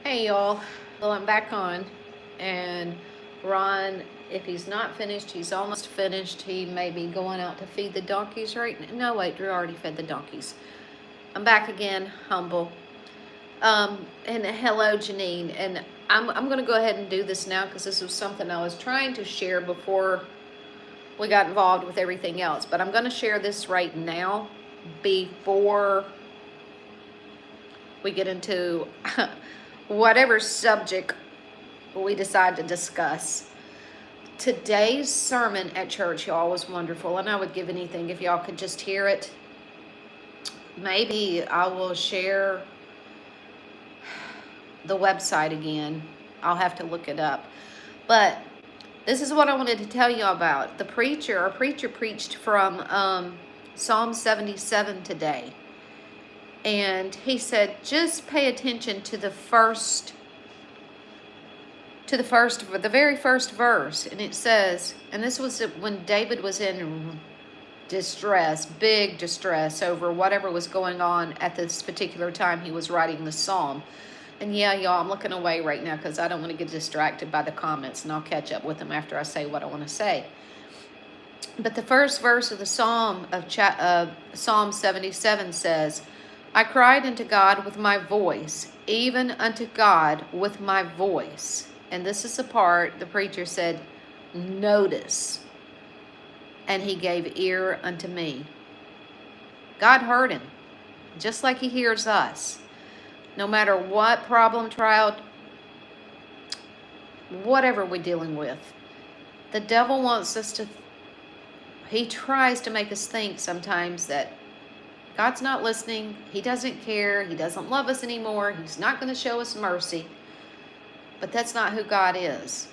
Hey y'all, well I'm back on, and Ron, if he's not finished, he's almost finished. He may be going out to feed the donkeys right now. No wait, Drew already fed the donkeys. I'm back again, humble. And hello Janine, and I'm gonna go ahead and do this now because this was something I was trying to share before we got involved with everything else, but I'm gonna share this right now before we get into whatever subject we decide to discuss. Today's sermon at church, y'all, was wonderful, and I would give anything if y'all could just hear it. Maybe I will share the website again. I'll have to look it up. But this is what I wanted to tell you about. Our preacher preached from Psalm 77 today. And he said, just pay attention to the very first verse. And it says, and this was when David was in distress, big distress over whatever was going on at this particular time he was writing the psalm. And yeah, y'all, I'm looking away right now because I don't want to get distracted by the comments, and I'll catch up with them after I say what I want to say. But the first verse of the psalm of Psalm 77 says, I cried unto God with my voice, even unto God with my voice. And this is the part the preacher said, notice. And he gave ear unto me. God heard him, just like he hears us. No matter what problem, trial, whatever we're dealing with, the devil wants us to, he tries to make us think sometimes that God's not listening. He doesn't care. He doesn't love us anymore. He's not going to show us mercy. But that's not who God is.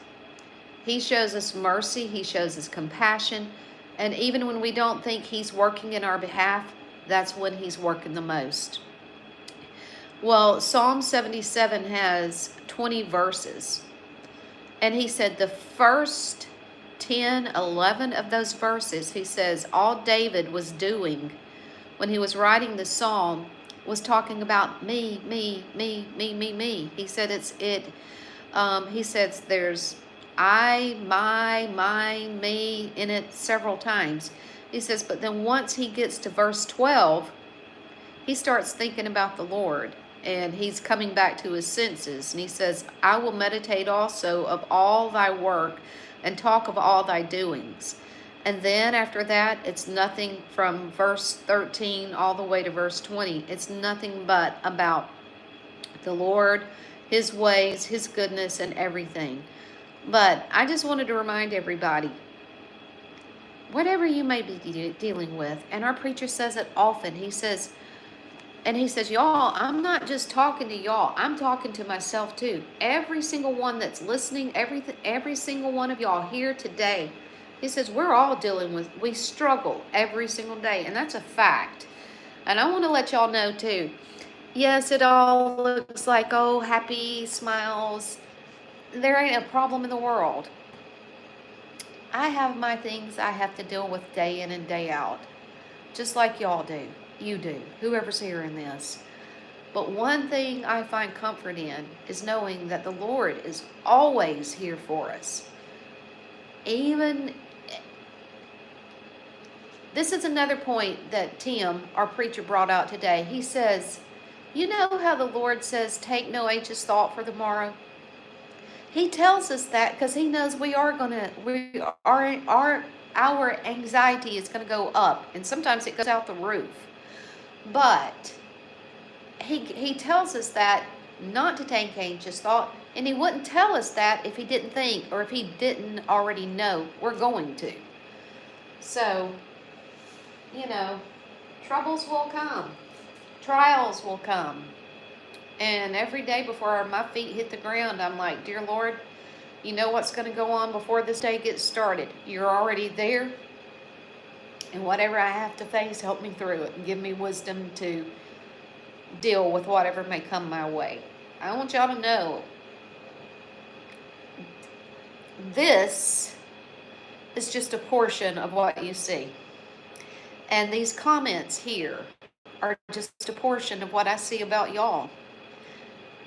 He shows us mercy. He shows us compassion. And even when we don't think he's working in our behalf, that's when he's working the most. Well, Psalm 77 has 20 verses. And he said the first 10, 11 of those verses, he says, all David was doing when he was writing the psalm was talking about me. He said he says there's I, my, mine, me in it several times. He says, but then once he gets to verse 12, he starts thinking about the Lord, and he's coming back to his senses. And he says, I will meditate also of all thy work and talk of all thy doings. And then after that, it's nothing from verse 13 all the way to verse 20. It's nothing but about the Lord, his ways, his goodness, and everything. But I just wanted to remind everybody, whatever you may be dealing with, and our preacher says it often, he says, y'all, I'm not just talking to y'all, I'm talking to myself too. Every single one that's listening, every single one of y'all here today, he says, we're all we struggle every single day, and that's a fact. And I want to let y'all know too, yes, it all looks like, oh, happy smiles. There ain't a problem in the world. I have my things I have to deal with day in and day out, just like y'all do. You do, whoever's hearing this. But one thing I find comfort in is knowing that the Lord is always here for us. This is another point that Tim, our preacher, brought out today. He says, you know how the Lord says, take no anxious thought for the morrow? He tells us that because he knows our anxiety is going to go up, and sometimes it goes out the roof. But he tells us that not to take anxious thought, and he wouldn't tell us that if he didn't think, or if he didn't already know we're going to. So, troubles will come, trials will come, and every day before my feet hit the ground, I'm like, dear Lord, you know what's going to go on before this day gets started. You're already there, and whatever I have to face, help me through it and give me wisdom to deal with whatever may come my way. I want y'all to know this is just a portion of what you see. And these comments here are just a portion of what I see about y'all.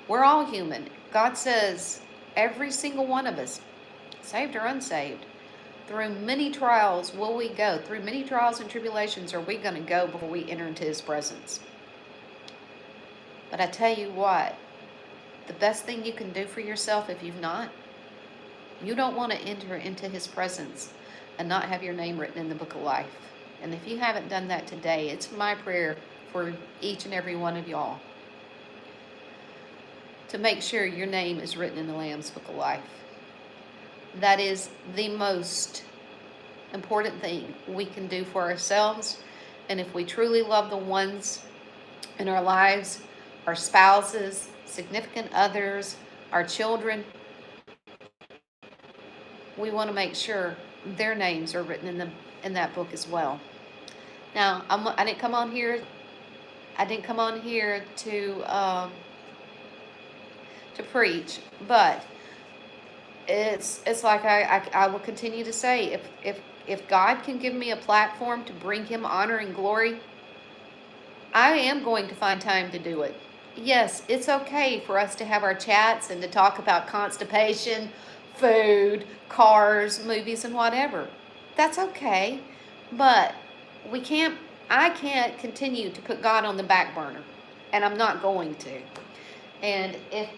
We're all human. God says every single one of us, saved or unsaved, through many trials will we go. Through many trials and tribulations are we going to go before we enter into his presence. But I tell you what, the best thing you can do for yourself, if you've not, you don't want to enter into his presence and not have your name written in the book of life. And if you haven't done that today, it's my prayer for each and every one of y'all to make sure your name is written in the Lamb's book of life. That is the most important thing we can do for ourselves. And if we truly love the ones in our lives, our spouses, significant others, our children, we want to make sure their names are written in that book as well. Now, I didn't come on here. I didn't come on here to preach, but it's like I will continue to say, if God can give me a platform to bring him honor and glory, I am going to find time to do it. Yes, it's okay for us to have our chats and to talk about constipation, food, cars, movies, and whatever. That's okay. But I can't continue to put God on the back burner. And I'm not going to. And if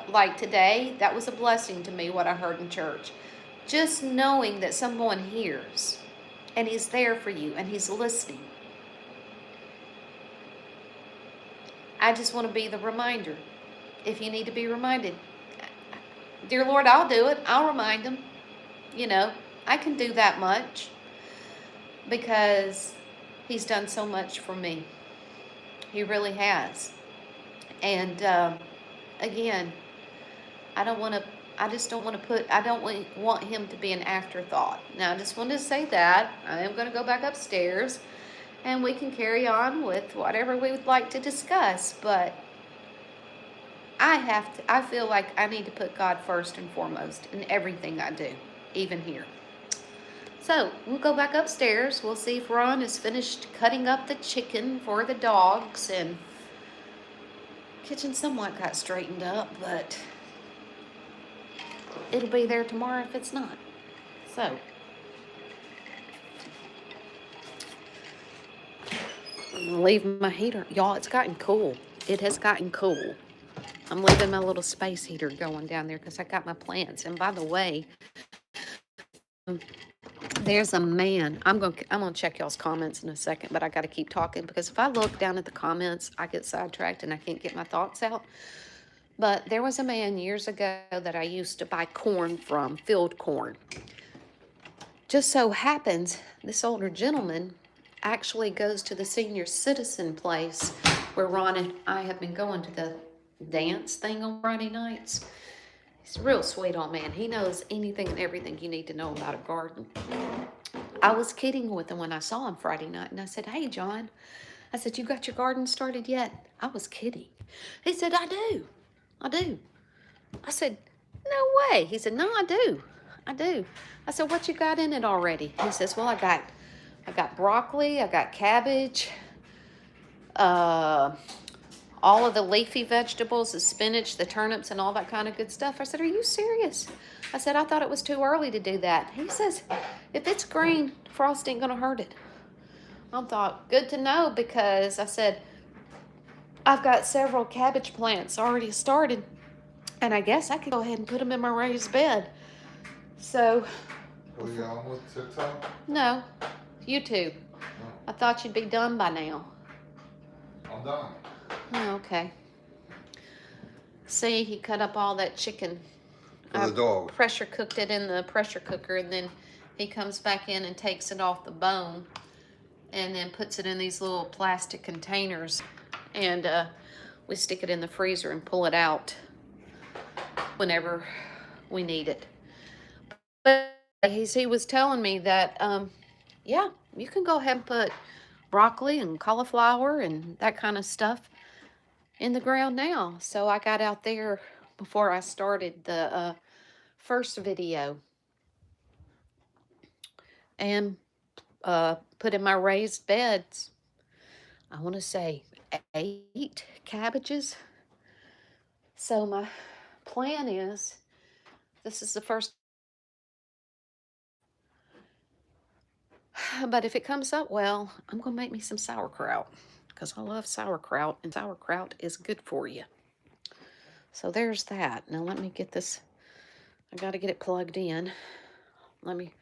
like today, that was a blessing to me, what I heard in church. Just knowing that someone hears and he's there for you and he's listening. I just want to be the reminder. If you need to be reminded, dear Lord, I'll do it. I'll remind them. I can do that much because he's done so much for me. He really has. And again, I don't want him to be an afterthought. Now, I just wanted to say that. I am going to go back upstairs and we can carry on with whatever we would like to discuss. But I feel like I need to put God first and foremost in everything I do, even here. So we'll go back upstairs. We'll see if Ron is finished cutting up the chicken for the dogs, and kitchen somewhat got straightened up, but it'll be there tomorrow if it's not. So I'm gonna leave my heater. Y'all, it's gotten cool. It has gotten cool. I'm leaving my little space heater going down there because I got my plants. And by the way, there's a man. I'm gonna check y'all's comments in a second, but I got to keep talking because if I look down at the comments, I get sidetracked and I can't get my thoughts out. But there was a man years ago that I used to buy corn from, field corn. Just so happens, this older gentleman actually goes to the senior citizen place where Ron and I have been going to the dance thing on Friday nights. He's a real sweet old man. He knows anything and everything you need to know about a garden. I was kidding with him when I saw him Friday night, and I said, "Hey, John," I said, "you got your garden started yet?" I was kidding. He said, "I do. I do." I said, "No way." He said, "No, I do. I do." I said, "What you got in it already?" He says, "Well, I got broccoli, I got cabbage, all of the leafy vegetables, the spinach, the turnips, and all that kind of good stuff." I said, "Are you serious?" I said, "I thought it was too early to do that." He says, "If it's green, frost ain't gonna hurt it." I thought, good to know, because I said, I've got several cabbage plants already started, and I guess I could go ahead and put them in my raised bed. So. Are you on with TikTok? No, YouTube. Oh. I thought you'd be done by now. I'm done. Oh, okay. See, he cut up all that chicken. For the dog. Pressure cooked it in the pressure cooker, and then he comes back in and takes it off the bone and then puts it in these little plastic containers, and we stick it in the freezer and pull it out whenever we need it. But he was telling me that, yeah, you can go ahead and put broccoli and cauliflower and that kind of stuff in the ground now. So I got out there before I started the first video and put in my raised beds, I want to say 8 cabbages, So my plan is, this is the first, but if it comes up well, I'm going to make me some sauerkraut because I love sauerkraut, and sauerkraut is good for you. So there's that. Now let me get this, I got to get it plugged in. Let me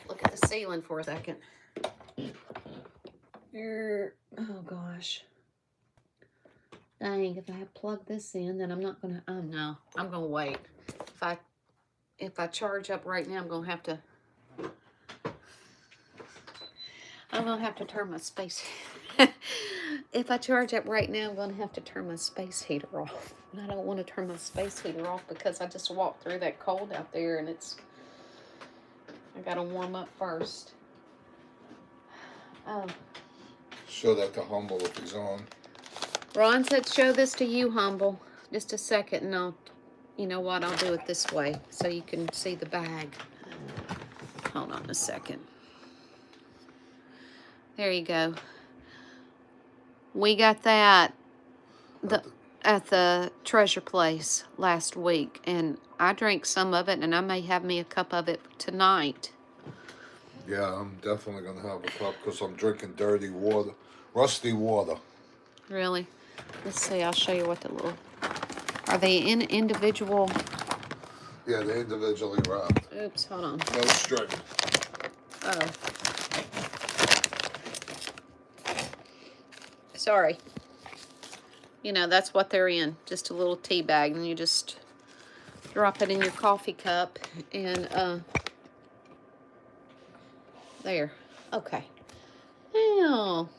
look at the ceiling for a second. Oh gosh. Dang, if I plug this in, then I'm not going to, oh no, I'm going to wait. If I charge up right now, I'm going to have to turn my space. If I charge up right now, I'm going to have to turn my space heater off. And I don't want to turn my space heater off because I just walked through that cold out there, and I got to warm up first. Oh. Show that to Humble if he's on. Ron said, show this to you, Humble. Just a second, and you know what, I'll do it this way so you can see the bag. Hold on a second. There you go. We got that at the Treasure Place last week, and I drank some of it, and I may have me a cup of it tonight. Yeah, I'm definitely going to have a cup because I'm drinking dirty water, rusty water. Really? Let's see, I'll show you what the little... Are they in individual? Yeah, they're individually wrapped. Oops, hold on. No string. Oh. Sorry. You know, that's what they're in. Just a little tea bag, and you just drop it in your coffee cup, and there. Okay. Now,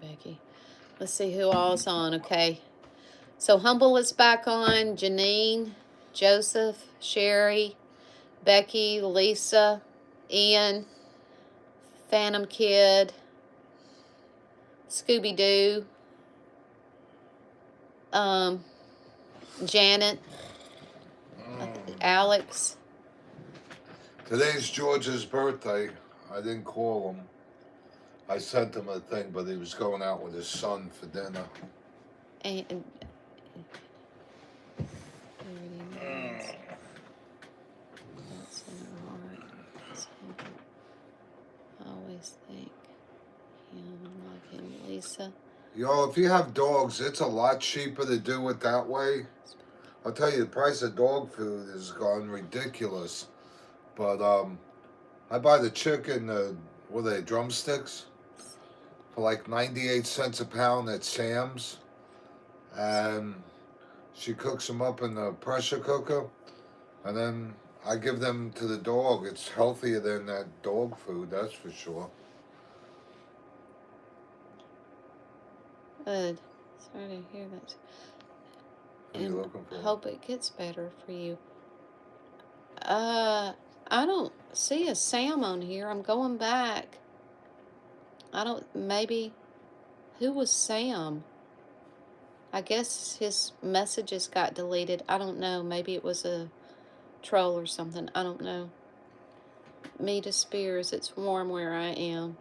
Becky. Let's see who all's on. Okay. So Humble is back on. Janine, Joseph, Sherry, Becky, Lisa, Ian, Phantom Kid, Scooby-Doo, Janet, Alex. Today's George's birthday. I didn't call him. I sent him a thing, but he was going out with his son for dinner. And always think him, love him, Lisa. Yo, if you have dogs, it's a lot cheaper to do it that way. I'll tell you, the price of dog food has gone ridiculous. But I buy the chicken, what are they, drumsticks? For like 98 cents a pound at Sam's. And she cooks them up in the pressure cooker. And then I give them to the dog. It's healthier than that dog food, that's for sure. Good. Sorry to hear that. What are you looking for? Hope it gets better for you. I don't see a Sam on here. I'm going back. Maybe, who was Sam? I guess his messages got deleted. I don't know. Maybe it was a troll or something. I don't know. Meta Spears, it's warm where I am.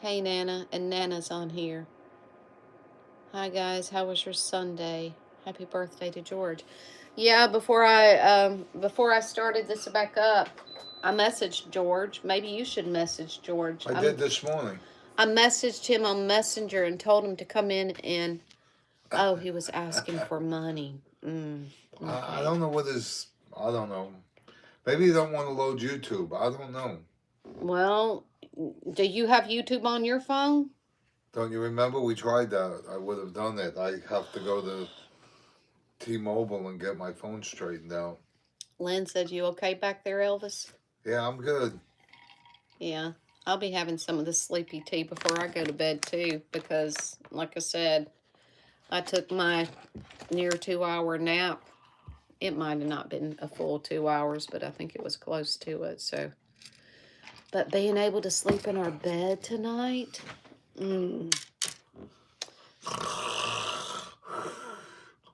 Hey, Nana. And Nana's on here. Hi, guys. How was your Sunday? Happy birthday to George. Yeah, before I started this back up, I messaged George. Maybe you should message George. I did this morning. I messaged him on Messenger and told him to come in and... Oh, he was asking for money. Okay. I don't know what his... I don't know. Maybe you don't want to load YouTube. I don't know. Well, do you have YouTube on your phone? Don't you remember? We tried that. I would have done it. I have to go to T-Mobile and get my phone straightened out. Lynn said, you okay back there, Elvis? Yeah, I'm good. Yeah, I'll be having some of the sleepy tea before I go to bed, too, because, like I said, I took my near 2-hour nap. It might have not been a full 2 hours, but I think it was close to it, so. But being able to sleep in our bed tonight,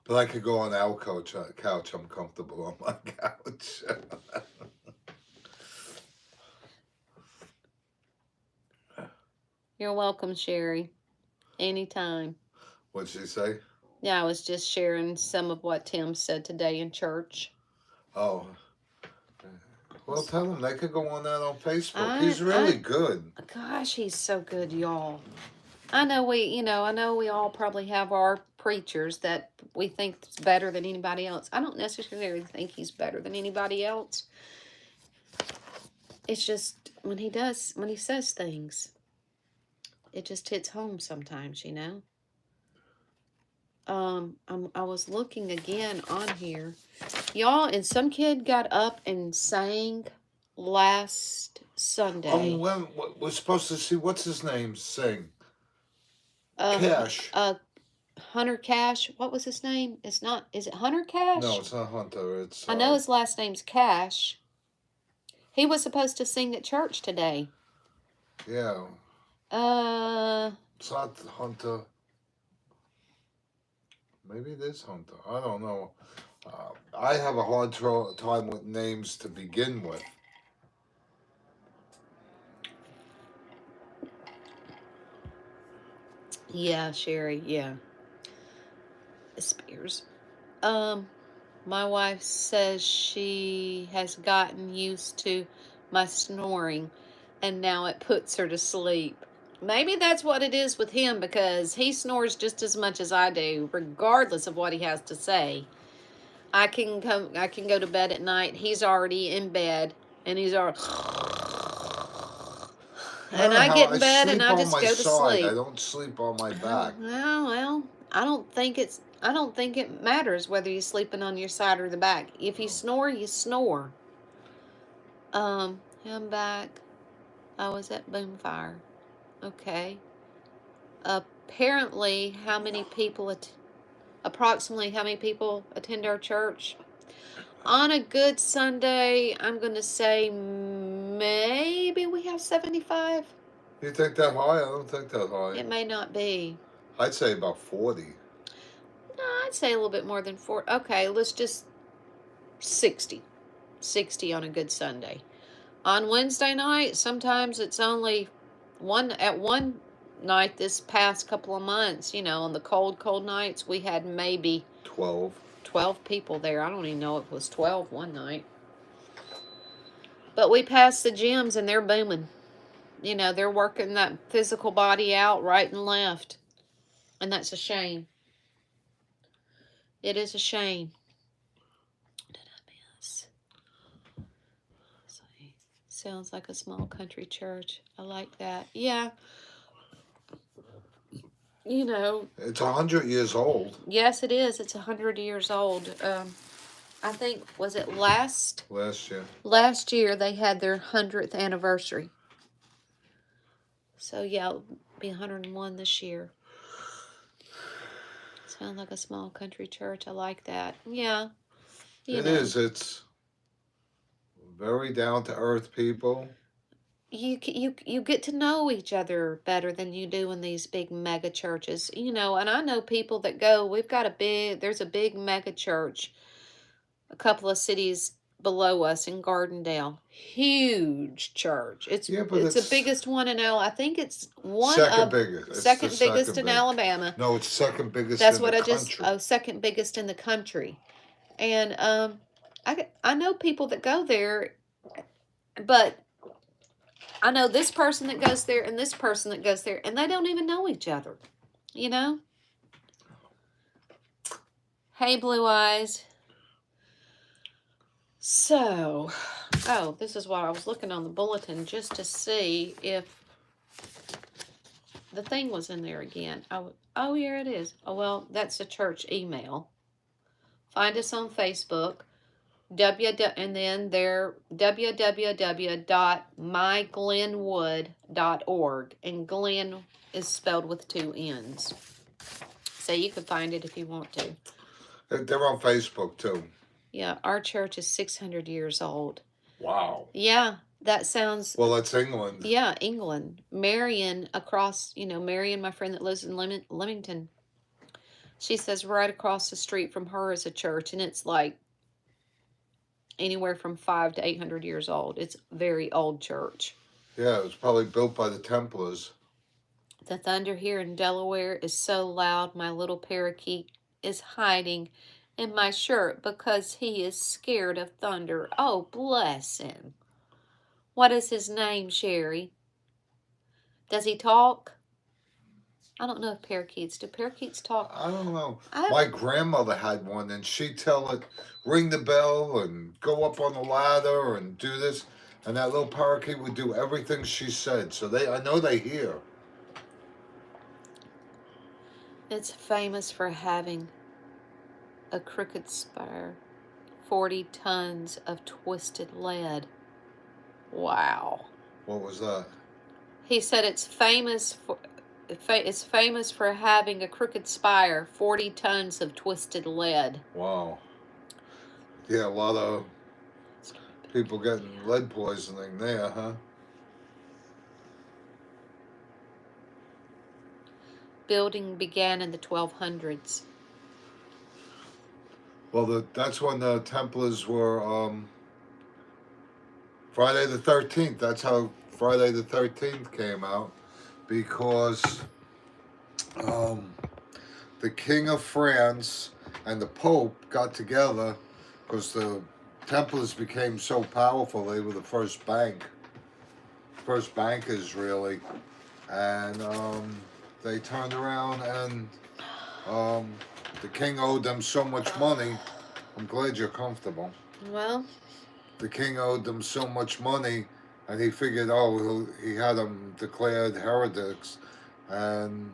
But I could go on our couch. I'm comfortable on my couch. You're welcome, Sherry. Anytime. What'd she say? Yeah, I was just sharing some of what Tim said today in church. Oh. Well, tell them they could go on that on Facebook. I, He's really good. Gosh, he's so good, y'all. I know we all probably have our preachers that we think is better than anybody else. I don't necessarily think he's better than anybody else. It's just when he says things, it just hits home sometimes, I was looking again on here, y'all, and some kid got up and sang last Sunday. Oh, when we're supposed to see what's his name sing? Uh, Cash. Hunter Cash. What was his name? It's not. Is it Hunter Cash? No, it's not Hunter. It's. I know his last name's Cash. He was supposed to sing at church today. Yeah. It's not Hunter. Maybe it is Hunter. I don't know. I have a hard time with names to begin with. Yeah, Sherry. Yeah. Spears. My wife says she has gotten used to my snoring, and now it puts her to sleep. Maybe that's what it is with him, because he snores just as much as I do, regardless of what he has to say. I can go to bed at night. He's already in bed, and he's already. And I get in bed and I just go to sleep. I don't sleep on my back. Well, I don't think it matters whether you're sleeping on your side or the back. If you snore, you snore. I'm back. I was at Boomfire. Okay. Apparently, approximately how many people attend our church? On a good Sunday, I'm going to say maybe we have 75. You think that high? I don't think that high. It may not be. I'd say about 40. No, I'd say a little bit more than 40. Okay, let's just 60. 60 on a good Sunday. On Wednesday night, sometimes it's only one night this past couple of months, on the cold nights, we had maybe 12 people there. I don't even know if it was 12 one night. But we passed the gyms and they're booming. They're working that physical body out right and left. And that's a shame. It is a shame. What did I miss? Sounds like a small country church. I like that. Yeah. It's 100 years old. Yes, it is. It's 100 years old. I think, was it last year? Last year they had their 100th anniversary. So yeah, it'll be 101 this year. Sounds like a small country church. I like that. Yeah. It is. It's very down to earth people. You get to know each other better than you do in these big mega churches. And I know people that go. There's a big mega church a couple of cities below us in Gardendale. Huge church. It's the biggest one in I think it's second biggest in Alabama. No, it's second biggest in the country. Second biggest in the country. And I know people that go there, but I know this person that goes there and this person that goes there, and they don't even know each other. Hey, Blue Eyes. So, this is why I was looking on the bulletin just to see if the thing was in there again. Oh, here it is. Oh, well, that's the church email. Find us on Facebook. And then they're www.myglenwood.org. And Glen is spelled with 2 N's. So you can find it if you want to. They're on Facebook, too. Yeah, our church is 600 years old. Wow. Yeah, that sounds... Well, that's England. Yeah, England. Marion, Marion, my friend that lives in Leamington, she says right across the street from her is a church, and it's like anywhere from 500 to 800 years old. It's a very old church. Yeah, it was probably built by the Templars. The thunder here in Delaware is so loud my little parakeet is hiding in my shirt because he is scared of thunder. Oh, bless him. What is his name, Sherry? Does he talk? I don't know if parakeets, do parakeets talk? I don't know. My grandmother had one, and she'd tell it, ring the bell and go up on the ladder and do this. And that little parakeet would do everything she said. So I know they hear. It's famous for having a crooked spire, 40 tons of twisted lead. Wow. What was that? He said it's famous for having a crooked spire, 40 tons of twisted lead. Wow. Yeah, a lot of people getting lead poisoning there, huh? Building began in the 1200s. Well, that's when the Templars were Friday the 13th. That's how Friday the 13th came out, because the King of France and the Pope got together because the Templars became so powerful. They were the first bankers, really. And they turned around and the king owed them so much money. I'm glad you're comfortable. Well, the king owed them so much money, and he figured, he had them declared heretics, and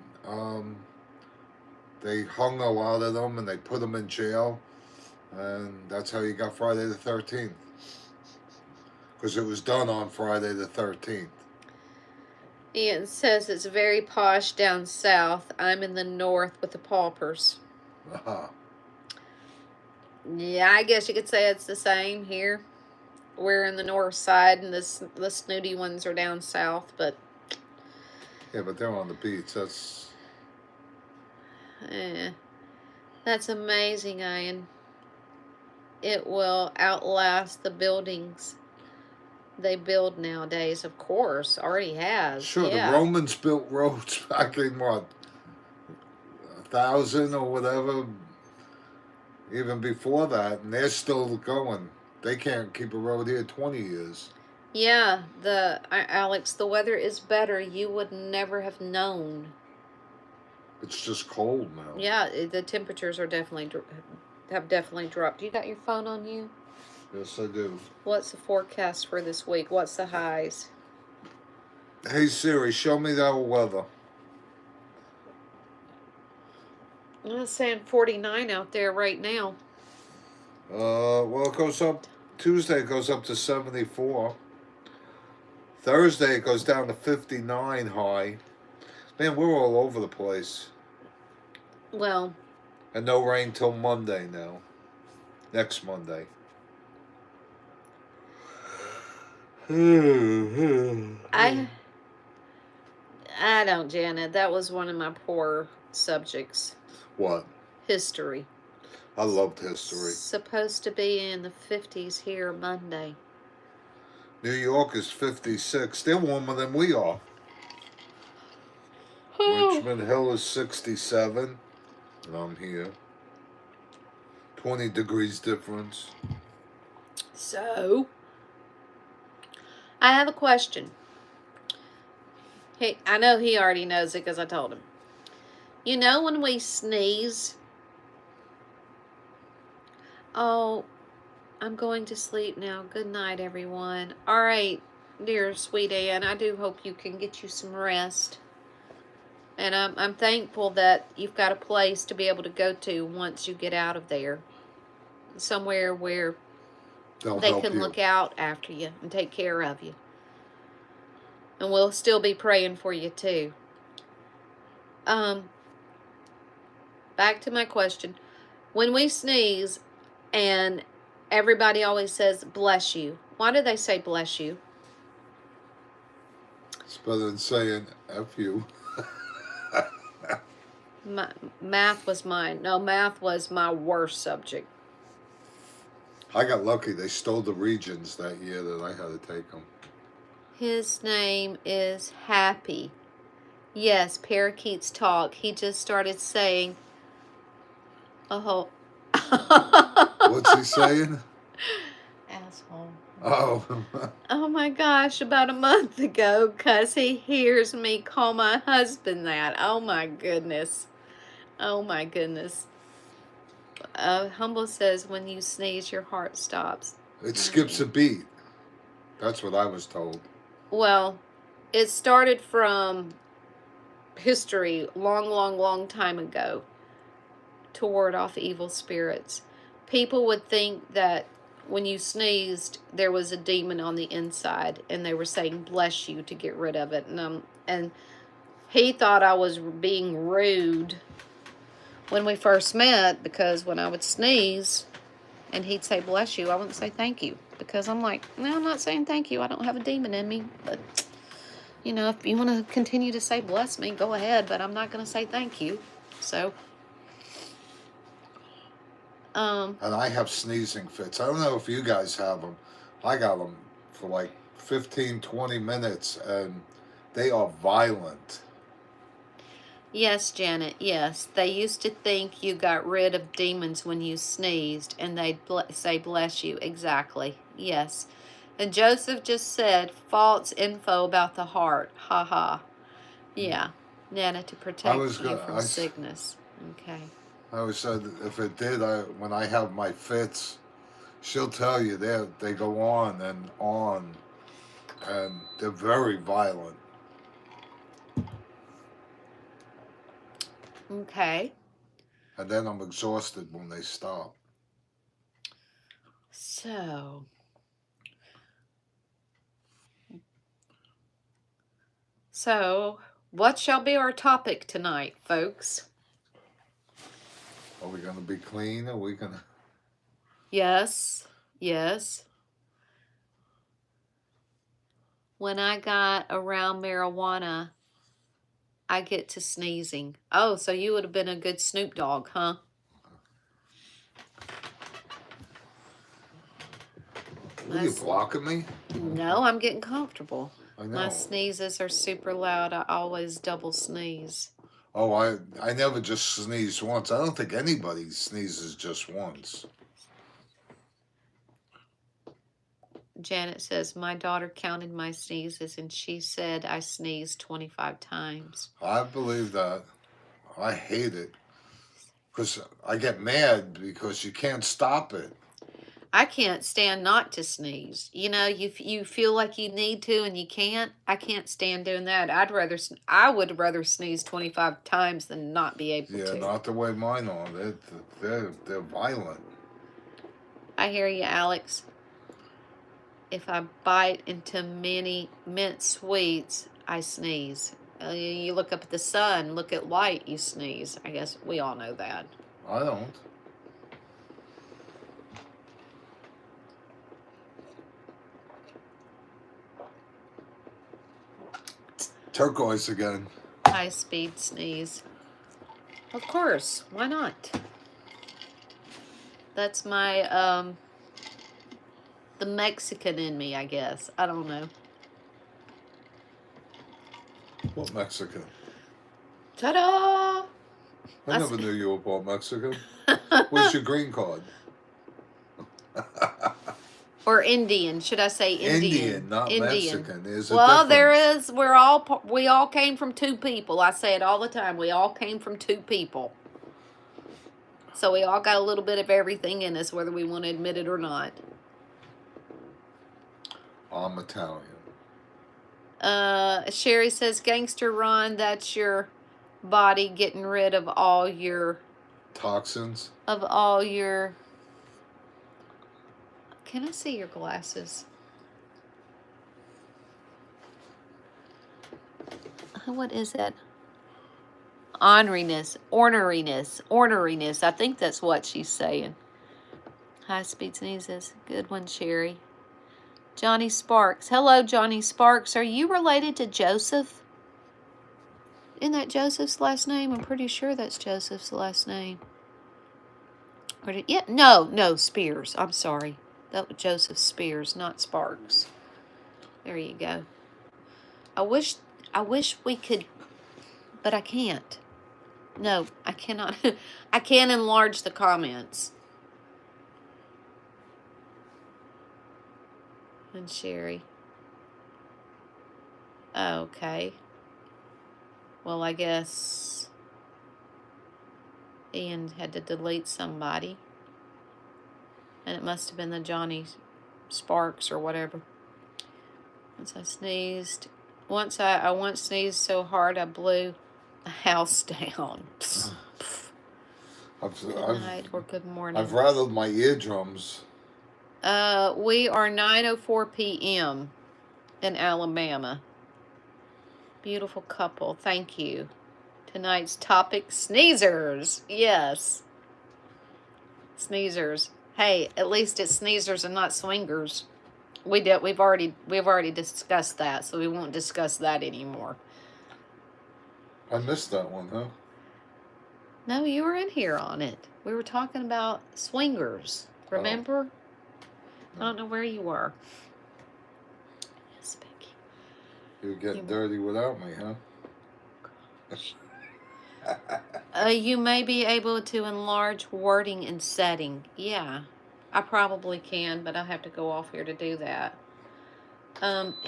they hung a lot of them, and they put them in jail, and that's how you got Friday the 13th, because it was done on Friday the 13th. Ian says it's very posh down south. I'm in the north with the paupers. Uh-huh. Yeah, I guess you could say it's the same here. We're in the north side, and the snooty ones are down south, but... Yeah, but they're on the beach. That's amazing, Ian. It will outlast the buildings they build nowadays, of course. Already has. Sure, yeah. The Romans built roads back in, 1,000 or whatever, even before that, and they're still going. They can't keep a road here 20 years. Yeah, Alex, the weather is better. You would never have known. It's just cold now. Yeah, the temperatures are have definitely dropped. You got your phone on you? Yes, I do. What's the forecast for this week? What's the highs? Hey Siri, show me that weather. It's saying 49 out there right now. Well, it goes up. Tuesday it goes up to 74. Thursday it goes down to 59 high. Man, we're all over the place. Well. And no rain till Monday now. Next Monday. I don't, Janet. That was one of my poor subjects. What? History. I loved history. Supposed to be in the 50s here Monday. New York is 56. They're warmer than we are. Richmond Hill is 67. And I'm here. 20 degrees difference. So, I have a question. Hey, I know he already knows it because I told him. You know when we sneeze? Oh, I'm going to sleep now. Good night, everyone. All right, dear sweet Ann, I do hope you can get you some rest. And I'm thankful that you've got a place to be able to go to once you get out of there. Somewhere where they can look out after you and take care of you. And we'll still be praying for you too. Back to my question. When we sneeze and everybody always says bless you, why do they say bless you? It's better than saying F you. Math was mine. No, math was my worst subject. I got lucky. They stole the regions that year that I had to take them. His name is Happy. Yes, parakeets talk. He just started saying, oh. What's he saying? Asshole. Oh. Oh my gosh, about a month ago, because he hears me call my husband that. Oh my goodness. Oh my goodness. Humble says, when you sneeze, your heart stops. It skips a beat. That's what I was told. Well, it started from history long time ago to ward off evil spirits. People would think that when you sneezed, there was a demon on the inside, and they were saying bless you to get rid of it. And he thought I was being rude when we first met, because when I would sneeze and he'd say bless you, I wouldn't say thank you, because I'm like, no, I'm not saying thank you. I don't have a demon in me. But you know, if you want to continue to say bless me, go ahead, but I'm not going to say thank you. So And I have sneezing fits. I don't know if you guys have them. I got them for like 15, 20 minutes, and they are violent. yes, Janet, yes. They used to think you got rid of demons when you sneezed, and they'd say bless you. Exactly. Yes. And Joseph just said false info about the heart. Ha ha. Yeah. Nana, to protect you from sickness. Okay. I always said if it did, when I have my fits, she'll tell you they go on, and they're very violent. Okay. And then I'm exhausted when they stop. So, what shall be our topic tonight, folks? Are we going to be clean? Are we going to... Yes, yes. When I got around marijuana, I get to sneezing. Oh, so you would have been a good Snoop Dogg, huh? Are you blocking me? No, I'm getting comfortable. I know. My sneezes are super loud. I always double sneeze. Oh, I never just sneezed once. I don't think anybody sneezes just once. Janet says, my daughter counted my sneezes and she said I sneezed 25 times. I believe that. I hate it. Because I get mad because you can't stop it. I can't stand not to sneeze. You know, you feel like you need to and you can't. I can't stand doing that. I would rather sneeze 25 times than not be able to. Yeah, not the way mine are. They're violent. I hear you, Alex. If I bite into many mint sweets, I sneeze. You look up at the sun, look at light, you sneeze. I guess we all know that. I don't. Turquoise again. High speed sneeze. Of course, why not? That's my the Mexican in me, I guess. I don't know. What Mexican? Ta-da! I never knew you were part Mexican. What's your green card? Or Indian, should I say Indian? Indian, not Indian. Mexican. There's a well, difference. There is. We all came from two people. I say it all the time. We all came from two people. So we all got a little bit of everything in us, whether we want to admit it or not. I'm Italian. Sherry says, Gangster Ron, that's your body getting rid of all your... toxins? Of all your... Can I see your glasses? What is that? Orneriness. I think that's what she's saying. High speed sneezes. Good one, Sherry. Johnny Sparks. Hello, Johnny Sparks. Are you related to Joseph? Isn't that Joseph's last name? I'm pretty sure that's Joseph's last name. No, Spears. I'm sorry. That was Joseph Spears, not Sparks. There you go. I wish we could But I can't. No, I cannot. I can't enlarge the comments. And Sherry. Okay. Well, I guess Ian had to delete somebody. And it must have been the Johnny Sparks or whatever. Once I sneezed. I once sneezed so hard I blew a house down. Good night or good morning. I've rattled my eardrums. We are 9:04 p.m. in Alabama. Beautiful couple. Thank you. Tonight's topic, sneezers. Yes. Sneezers. Hey, at least it's sneezers and not swingers. We've already discussed that, so we won't discuss that anymore. I missed that one, huh? No, you were in here on it. We were talking about swingers. Remember? Oh. No. I don't know where you were. Yes, Becky. You were getting dirty without me, huh? You may be able to enlarge wording and setting. Yeah, I probably can, but I'll have to go off here to do that.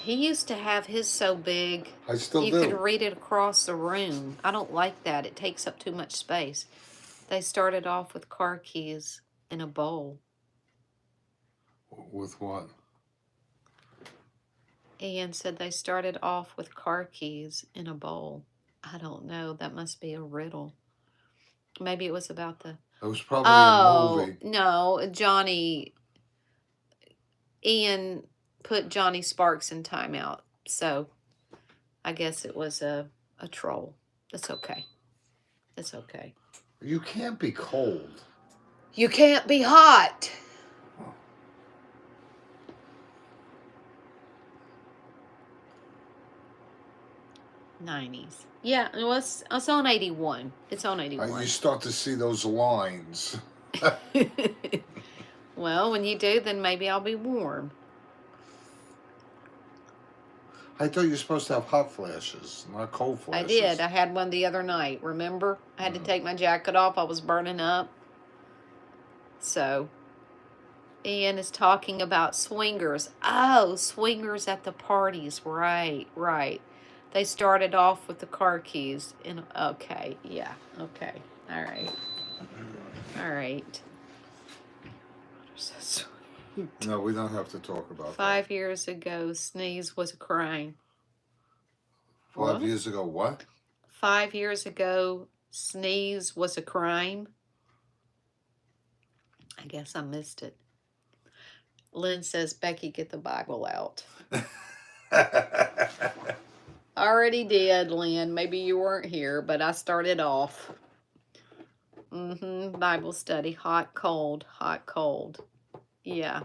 He used to have his so big. I still do. You could read it across the room. I don't like that. It takes up too much space. They started off with car keys in a bowl. With what? Ian said they started off with car keys in a bowl. I don't know. That must be a riddle. Maybe it was about the... It was probably a movie. No, Ian put Johnny Sparks in timeout. So I guess it was a troll. That's okay. It's okay. You can't be cold. You can't be hot. '90s. Yeah, it's on 81. It's on 81. You start to see those lines. Well, when you do, then maybe I'll be warm. I thought you were supposed to have hot flashes, not cold flashes. I did. I had one the other night, remember? I had to take my jacket off. I was burning up. So, Ian is talking about swingers. Oh, swingers at the parties. Right, right. They started off with the car keys. Okay, yeah, okay. All right. All right. No, we don't have to talk about that. 5 years ago, sneeze was a crime. 5 years ago, what? 5 years ago, sneeze was a crime. I guess I missed it. Lynn says, Becky, get the Bible out. Already did, Lynn. Maybe you weren't here, but I started off. Bible study. Hot, cold, hot, cold. Yeah.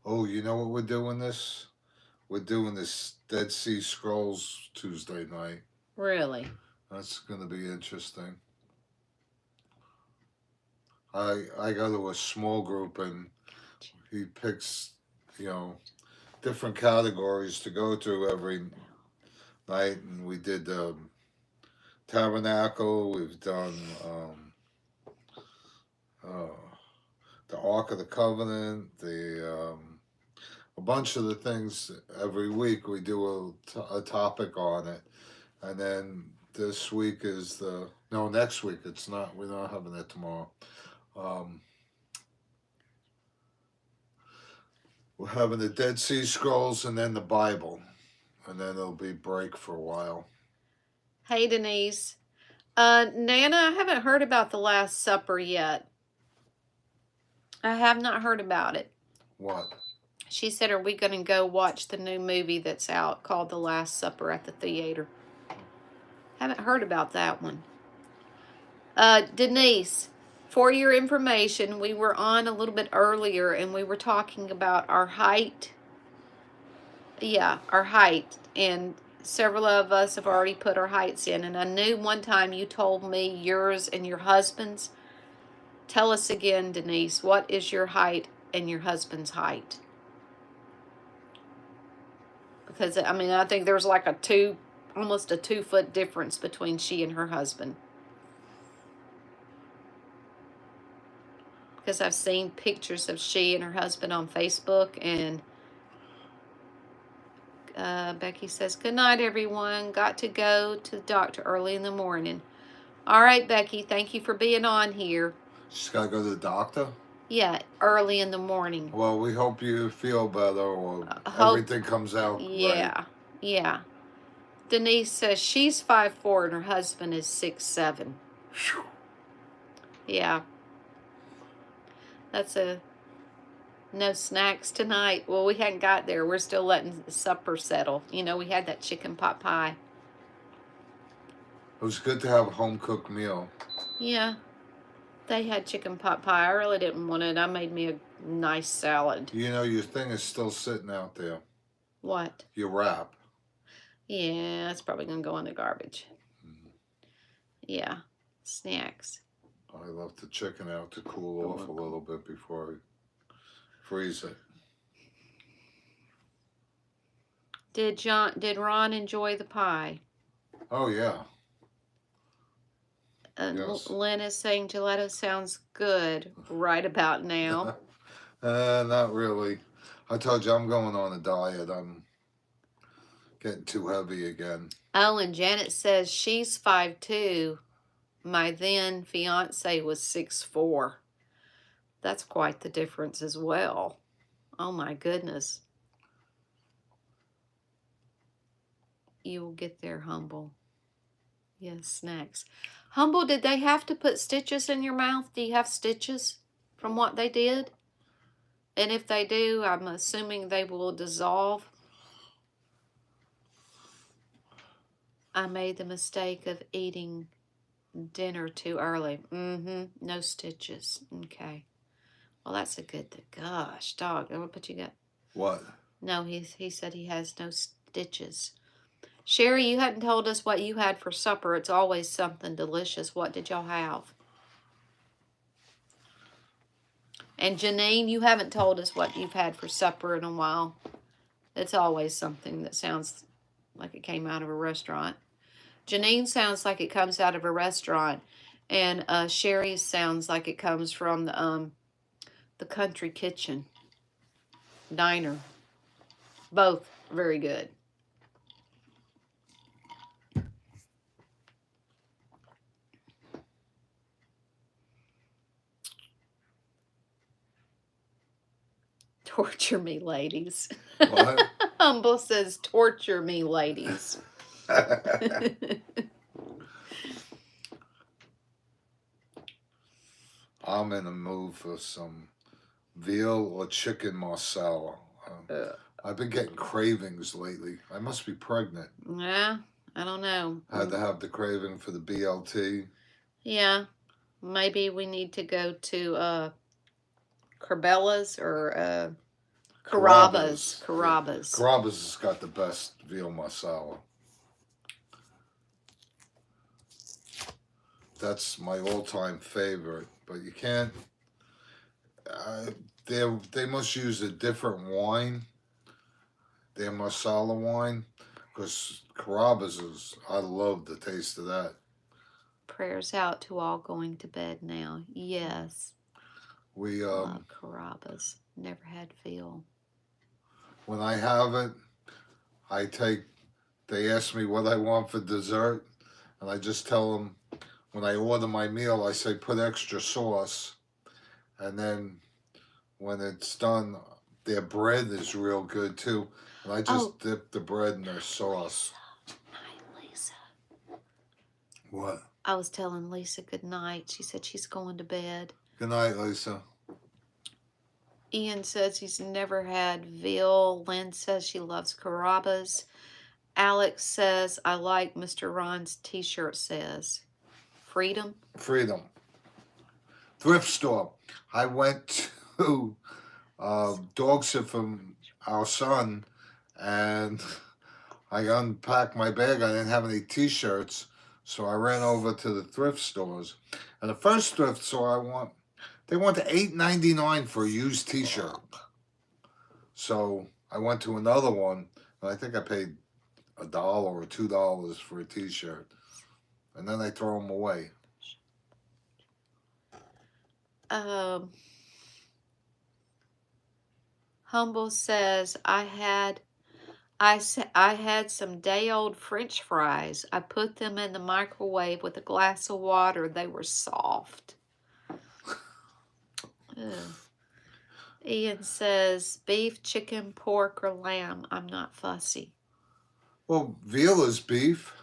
Oh, you know what we're doing this? We're doing this Dead Sea Scrolls Tuesday night. Really? That's going to be interesting. I go to a small group and he picks, different categories to go to every night. And we did Tabernacle. We've done the Ark of the Covenant, a bunch of the things. Every week we do a topic on it, and then this week is next week it's not. We're not having it tomorrow. We're having the Dead Sea Scrolls and then the Bible, and then it'll be break for a while. Hey, Denise. Nana, I haven't heard about the Last Supper yet. I have not heard about it. What? She said, are we going to go watch the new movie that's out called The Last Supper at the theater? Haven't heard about that one. Denise, for your information, we were on a little bit earlier and we were talking about our height. Yeah, our height. And several of us have already put our heights in. And I knew one time you told me yours and your husband's. Tell us again, Denise, what is your height and your husband's height? Because, I think there's like a 2 almost a 2-foot difference between she and her husband. Because I've seen pictures of she and her husband on Facebook, and Becky says, good night, everyone. Got to go to the doctor early in the morning. All right, Becky, thank you for being on here. She's got to go to the doctor? Yeah, early in the morning. Well, we hope you feel better, or everything comes out right. Yeah. Denise says she's 5'4" and her husband is 6'7". Yeah. That's a no snacks tonight. Well, we hadn't got there. We're still letting supper settle. You know, we had that chicken pot pie. It was good to have a home-cooked meal. Yeah. They had chicken pot pie. I really didn't want it. I made me a nice salad. You know, your thing is still sitting out there. What? Your wrap. Yeah, it's probably going to go in the garbage. Mm-hmm. Yeah. Snacks. I left the chicken out to cool off a little bit before I freeze it. Did Ron enjoy the pie? Oh, yeah. Yes. Lynn is saying gelato sounds good right about now. Not really. I told you I'm going on a diet. I'm getting too heavy again. Oh, and Janet says she's 5'2". My then fiance was 6'4". That's quite the difference as well. Oh my goodness. You will get there, Humble. Yes, snacks. Humble, did they have to put stitches in your mouth? Do you have stitches from what they did? And if they do, I'm assuming they will dissolve. I made the mistake of eating dinner too early. No stitches. Okay. Well, that's a good thing. Gosh, dog. But you got... What? No, he said he has no stitches. Sherry, you hadn't told us what you had for supper. It's always something delicious. What did y'all have? And Janine, you haven't told us what you've had for supper in a while. It's always something that sounds like it came out of a restaurant. Janine sounds like it comes out of a restaurant. And Sherry sounds like it comes from the country kitchen diner. Both very good. Torture me, ladies. What? Humble says, torture me, ladies. I'm in the mood for some veal or chicken marsala. I've been getting cravings lately. I must be pregnant. Yeah, I don't know. I had to have the craving for the BLT. Yeah, maybe we need to go to Carbella's or Carrabba's. Carrabba's has got the best veal marsala. That's my all-time favorite, but you can't. They must use a different wine, their marsala wine, because Carrabba's is. I love the taste of that. Prayers out to all going to bed now. Yes. We love Carrabba's. Never had veal. When I have it, they ask me what I want for dessert, and I just tell them, when I order my meal, I say put extra sauce, and then when it's done, their bread is real good too, and I just dip the bread in their sauce. Hi, Lisa. What? I was telling Lisa good night. She said she's going to bed. Good night, Lisa. Ian says he's never had veal. Lynn says she loves Carrabba's. Alex says, I like Mr. Ron's t-shirt says. Freedom? Freedom. Thrift store. I went to dog sit from our son, and I unpacked my bag. I didn't have any t-shirts, so I ran over to the thrift stores. And the first thrift store they want $8.99 for a used t-shirt. So I went to another one, and I think I paid $1 or $2 for a t-shirt. And then they throw them away. Humble says, I had some day-old French fries. I put them in the microwave with a glass of water. They were soft. Ian says, beef, chicken, pork, or lamb. I'm not fussy. Well, veal is beef.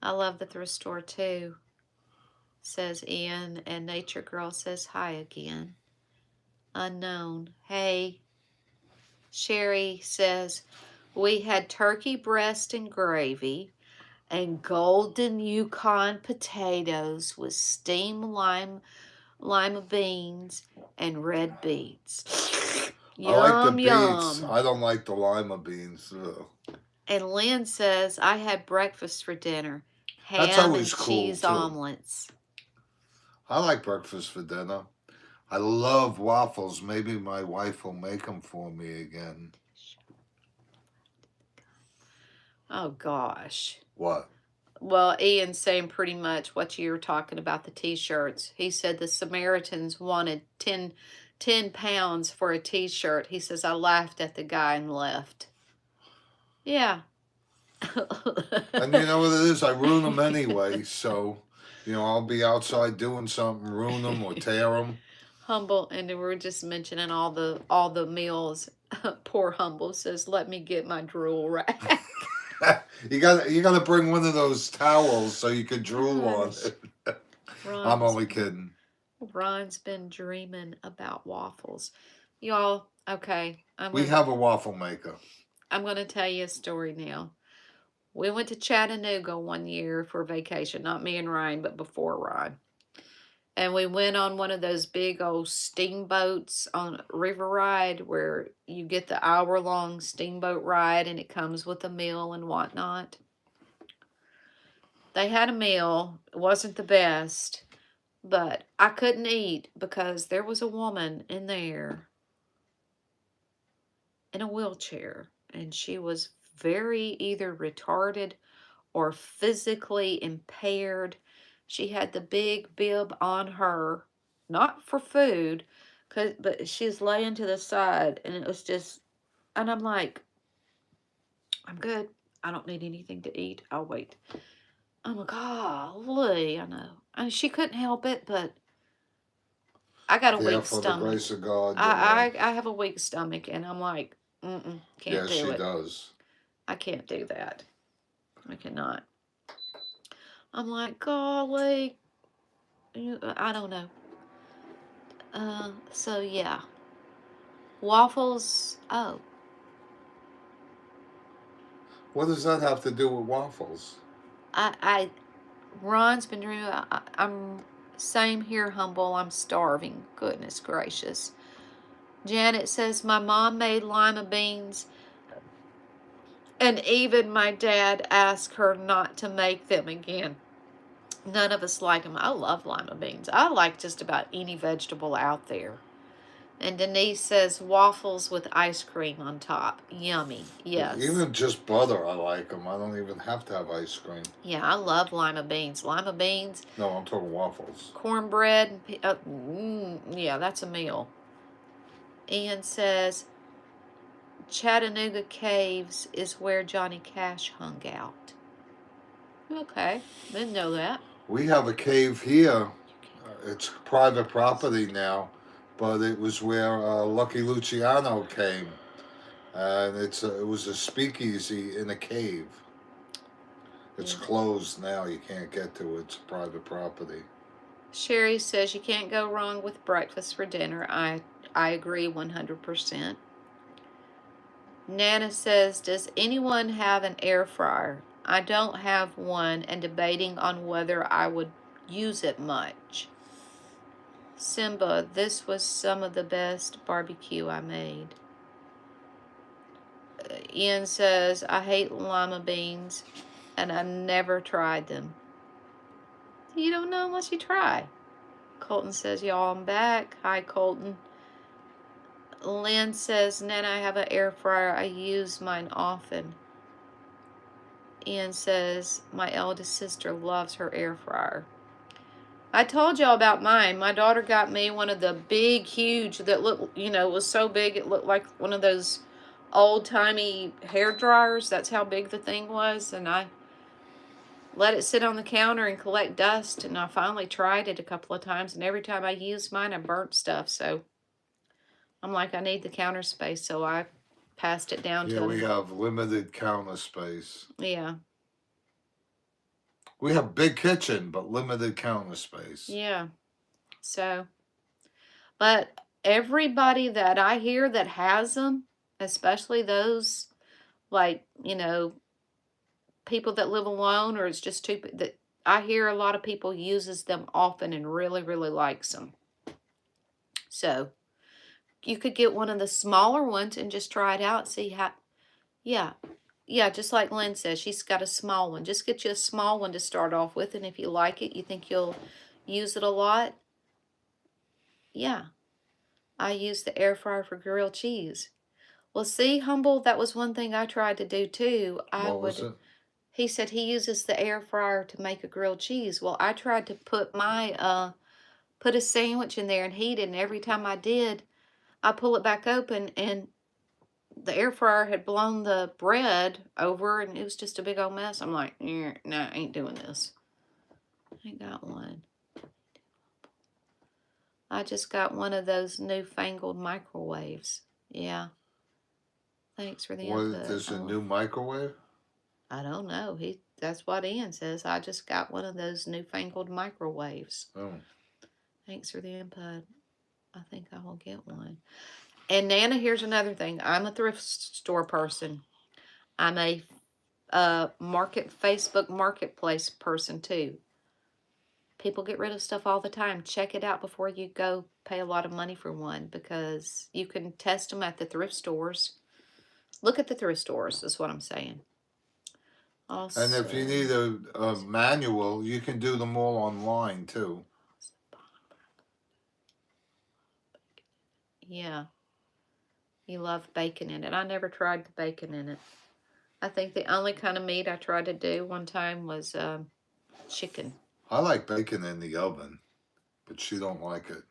I love the thrift store too, says Ian. And Nature Girl says hi again. Unknown. Hey. Sherry says, we had turkey breast and gravy and golden Yukon potatoes with steamed lima beans and red beets. I like the Yum, beets. yum. I don't like the lima beans. Ugh. And Lynn says, I had breakfast for dinner. That's Ham always and cool, cheese too. omelets. I like breakfast for dinner. I love waffles. Maybe my wife will make them for me again. Oh, gosh. What? Well, Ian's saying pretty much what you were talking about, the t-shirts. He said the Samaritans wanted 10 pounds for a t-shirt. He says, I laughed at the guy and left. Yeah. And you know what it is? I ruin them anyway. So, you know, I'll be outside doing something, ruin them or tear them. Humble, and we're just mentioning all the meals. Poor Humble says, let me get my drool rack. you gotta bring one of those towels so you can drool on it. I'm only kidding. Ron's been dreaming about waffles. Y'all, okay. We have a waffle maker. I'm going to tell you a story now. We went to Chattanooga one year for vacation. Not me and Ryan, but before Ryan. And we went on one of those big old steamboats on a river ride where you get the hour-long steamboat ride and it comes with a meal and whatnot. They had a meal. It wasn't the best, but I couldn't eat because there was a woman in there in a wheelchair, and she was very either retarded or physically impaired. She had the big bib on her, not for food, but she's laying to the side, and it was just, and I'm like, I'm good. I don't need anything to eat. I'll wait. I'm like, golly, I know. I mean, she couldn't help it, but I got a weak for stomach. the grace of God. I have a weak stomach, and I'm like, can't do it. Yes, she does. I can't do that. I cannot. I'm like, golly, I don't know. So yeah. Waffles, oh. What does that have to do with waffles? Ron's been dreaming about, I'm, same here, Humble, I'm starving. Goodness gracious. Janet says, my mom made lima beans, and even my dad asked her not to make them again. None of us like them. I love lima beans. I like just about any vegetable out there. And Denise says, waffles with ice cream on top. Yummy. Yes. Even just butter, I like them. I don't even have to have ice cream. Yeah, I love lima beans. Lima beans. No, I'm talking waffles. Cornbread. Yeah, that's a meal. Ian says, Chattanooga Caves is where Johnny Cash hung out. Okay, didn't know that. We have a cave here. It's private property now, but it was where Lucky Luciano came, and it was a speakeasy in a cave. It's closed now. You can't get to it. It's private property. Sherry says you can't go wrong with breakfast for dinner. I agree 100%. Nana says, does anyone have an air fryer? I don't have one and debating on whether I would use it much. Simba, this was some of the best barbecue I made. Ian says, I hate lima beans and I never tried them. You don't know unless you try. Colton says, y'all, I'm back. Hi, Colton. Lynn says, Nana, I have an air fryer. I use mine often. Ian says, my eldest sister loves her air fryer. I told y'all about mine. My daughter got me one of the big, huge, that looked, was so big it looked like one of those old-timey hair dryers. That's how big the thing was. And I let it sit on the counter and collect dust. And I finally tried it a couple of times. And every time I used mine, I burnt stuff. So I'm like, I need the counter space. So I passed it down Yeah, to... we have limited counter space. Yeah. We have big kitchen, but limited counter space. Yeah. So, but everybody that I hear that has them, especially those, like, people that live alone, or it's just too, that I hear a lot of people uses them often and really, really likes them. So you could get one of the smaller ones and just try it out, see how... Yeah. Yeah, just like Lynn says, she's got a small one. Just get you a small one to start off with, and if you like it, you think you'll use it a lot. Yeah. I use the air fryer for grilled cheese. Well, see, Humble, that was one thing I tried to do too. What was it? He said he uses the air fryer to make a grilled cheese. Well, I tried to put put a sandwich in there and heat it, and every time I did, I pull it back open and the air fryer had blown the bread over, and it was just a big old mess. I'm like, no, I ain't doing this. I got one. I just got one of those newfangled microwaves. Yeah. Thanks for the input. There's a new microwave? I don't know. That's what Ian says. I just got one of those newfangled microwaves. Oh. Thanks for the input. I think I will get one. And Nana, here's another thing. I'm a thrift store person. I'm a Facebook marketplace person too. People get rid of stuff all the time. Check it out before you go pay a lot of money for one, because you can test them at the thrift stores. Look at the thrift stores, is what I'm saying. Also, and if you need a manual, you can do them all online too. Yeah. You love bacon in it. I never tried the bacon in it. I think the only kind of meat I tried to do one time was chicken. I like bacon in the oven, but she don't like it.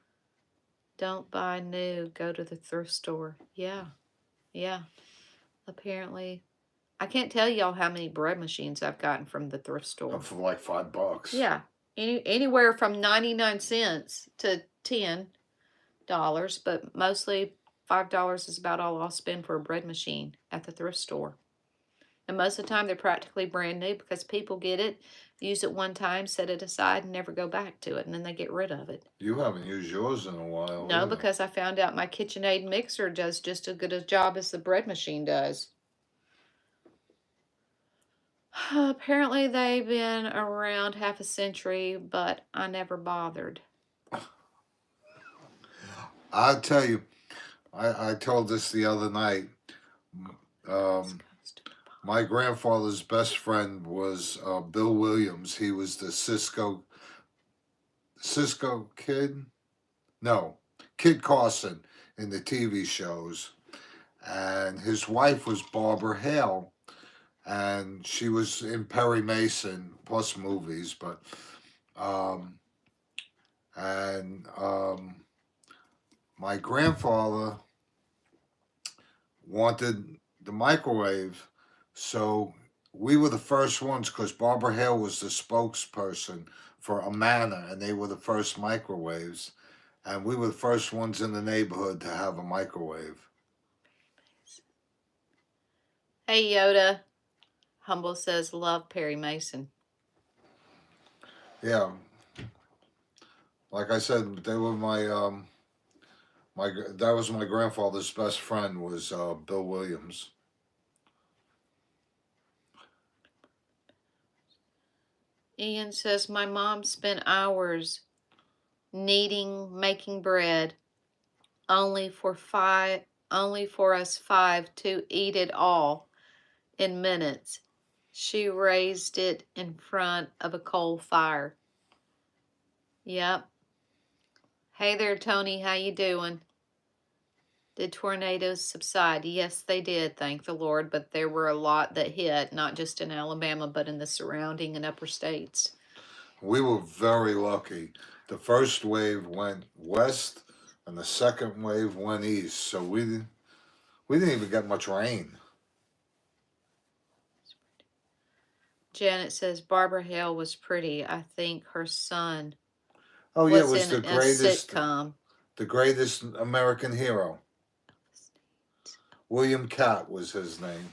Don't buy new. Go to the thrift store. Yeah. Yeah. Apparently, I can't tell y'all how many bread machines I've gotten from the thrift store. For like $5. Yeah. Anywhere from 99 cents to $10, but mostly $5 is about all I'll spend for a bread machine at the thrift store. And most of the time, they're practically brand new because people get it, use it one time, set it aside, and never go back to it, and then they get rid of it. You haven't used yours in a while. No, either. because I found out my KitchenAid mixer does just as good a job as the bread machine does. Apparently, they've been around half a century, but I never bothered. I'll tell you, I told this the other night. My grandfather's best friend was Bill Williams. He was the Cisco kid? No, Kid Carson in the TV shows. And his wife was Barbara Hale. And she was in Perry Mason plus movies, but my grandfather wanted the microwave, so we were the first ones, because Barbara Hale was the spokesperson for Amana, and they were the first microwaves, and we were the first ones in the neighborhood to have a microwave. Hey Yoda, Humble says love Perry Mason. Yeah, like I said, they were that was my grandfather's best friend, was Bill Williams. Ian says my mom spent hours making bread, only for us five to eat it all in minutes. She raised it in front of a coal fire. Yep. Hey there, Tony. How you doing? Did tornadoes subside? Yes, they did, thank the Lord, but there were a lot that hit, not just in Alabama, but in the surrounding and upper states. We were very lucky. The first wave went west, and the second wave went east. So we didn't even get much rain. Janet says Barbara Hale was pretty. I think her son Oh yeah, it was was in a sitcom. the greatest American hero. William Catt was his name.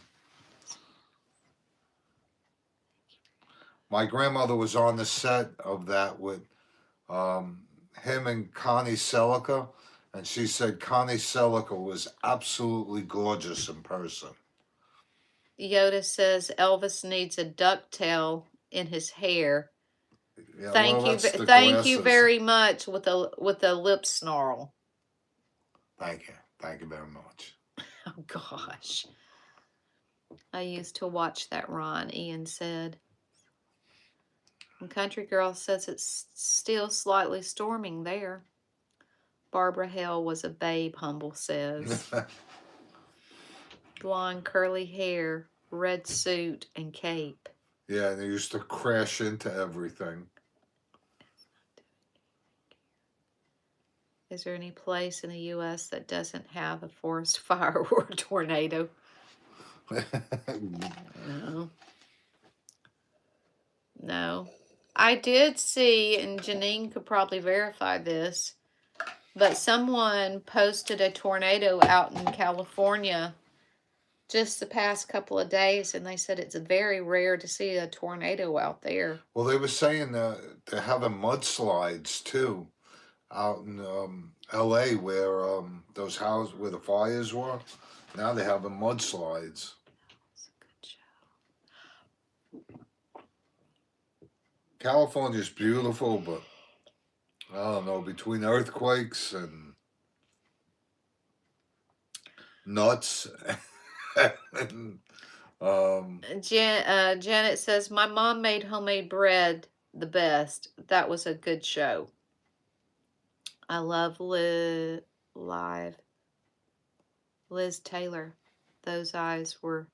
My grandmother was on the set of that with him and Connie Selica, and she said Connie Selica was absolutely gorgeous in person. Yoda says Elvis needs a ducktail in his hair. Yeah, Thank well, you, that's the thank you glasses. very much with a lip snarl. Thank you very much. Oh gosh, I used to watch that, Ron. Ian said. And Country Girl says it's still slightly storming there. Barbara Hale was a babe, Humble says. Blonde curly hair, red suit and cape. Yeah, they used to crash into everything. Is there any place in the U.S. that doesn't have a forest fire or a tornado? No. No. I did see, and Janine could probably verify this, but someone posted a tornado out in California just the past couple of days, and they said it's very rare to see a tornado out there. Well, they were saying they're having mudslides too out in L.A. where those houses where the fires were. Now they're having mudslides. It's a good show. California's beautiful, but I don't know, between earthquakes and nuts. and, Janet says, my mom made homemade bread the best. That was a good show. I love Live. Liz Taylor. Those eyes were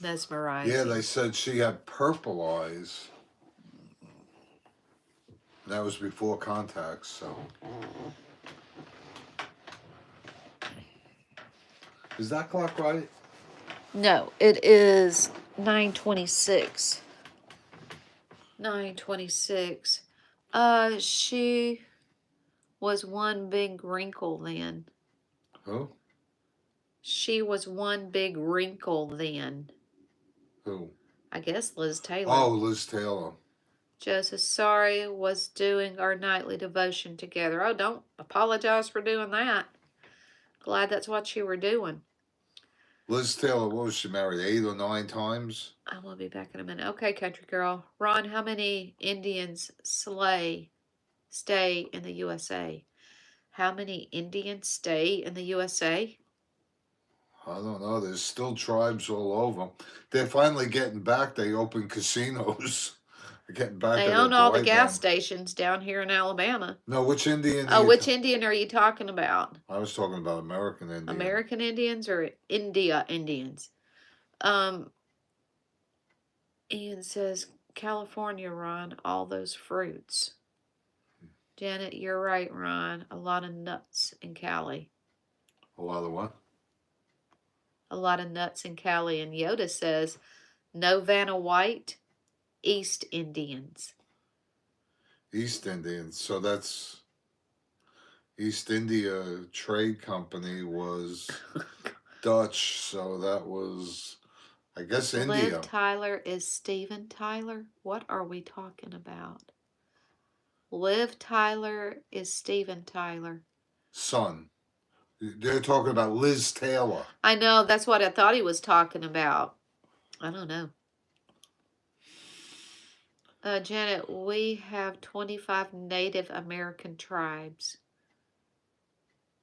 mesmerizing. Yeah, they said she had purple eyes. That was before contacts, so. Is that clock right? No, it is 9:26. 9:26. She was one big wrinkle then. Who? She was one big wrinkle then. Who? I guess Liz Taylor. Oh, Liz Taylor. Joseph, sorry, was doing our nightly devotion together. Oh, don't apologize for doing that. Glad that's what you were doing. Liz Taylor, what was she married 8 or 9 times? I will be back in a minute. Okay, country girl. Ron, how many Indians stay in the USA? How many Indians stay in the USA? I don't know. There's still tribes all over. They're finally getting back. They open casinos. They're getting back. They own all the gas stations down here in Alabama. No, which Indian? Oh, which Indian are you talking about? I was talking about American Indian. American Indians or India Indians? Ian says, California, Ron, all those fruits. Janet, you're right, Ron. A lot of nuts in Cali. A lot of what? A lot of nuts in Cali. And Yoda says, no Vanna White, East Indians. East Indians. So that's East India Trade Company was Dutch. So that was, I guess, India. Liv Tyler is Steven Tyler. What are we talking about? Liv Tyler is Steven Tyler. Son. They're talking about Liz Taylor. I know. That's what I thought he was talking about. I don't know. Janet, we have 25 Native American tribes.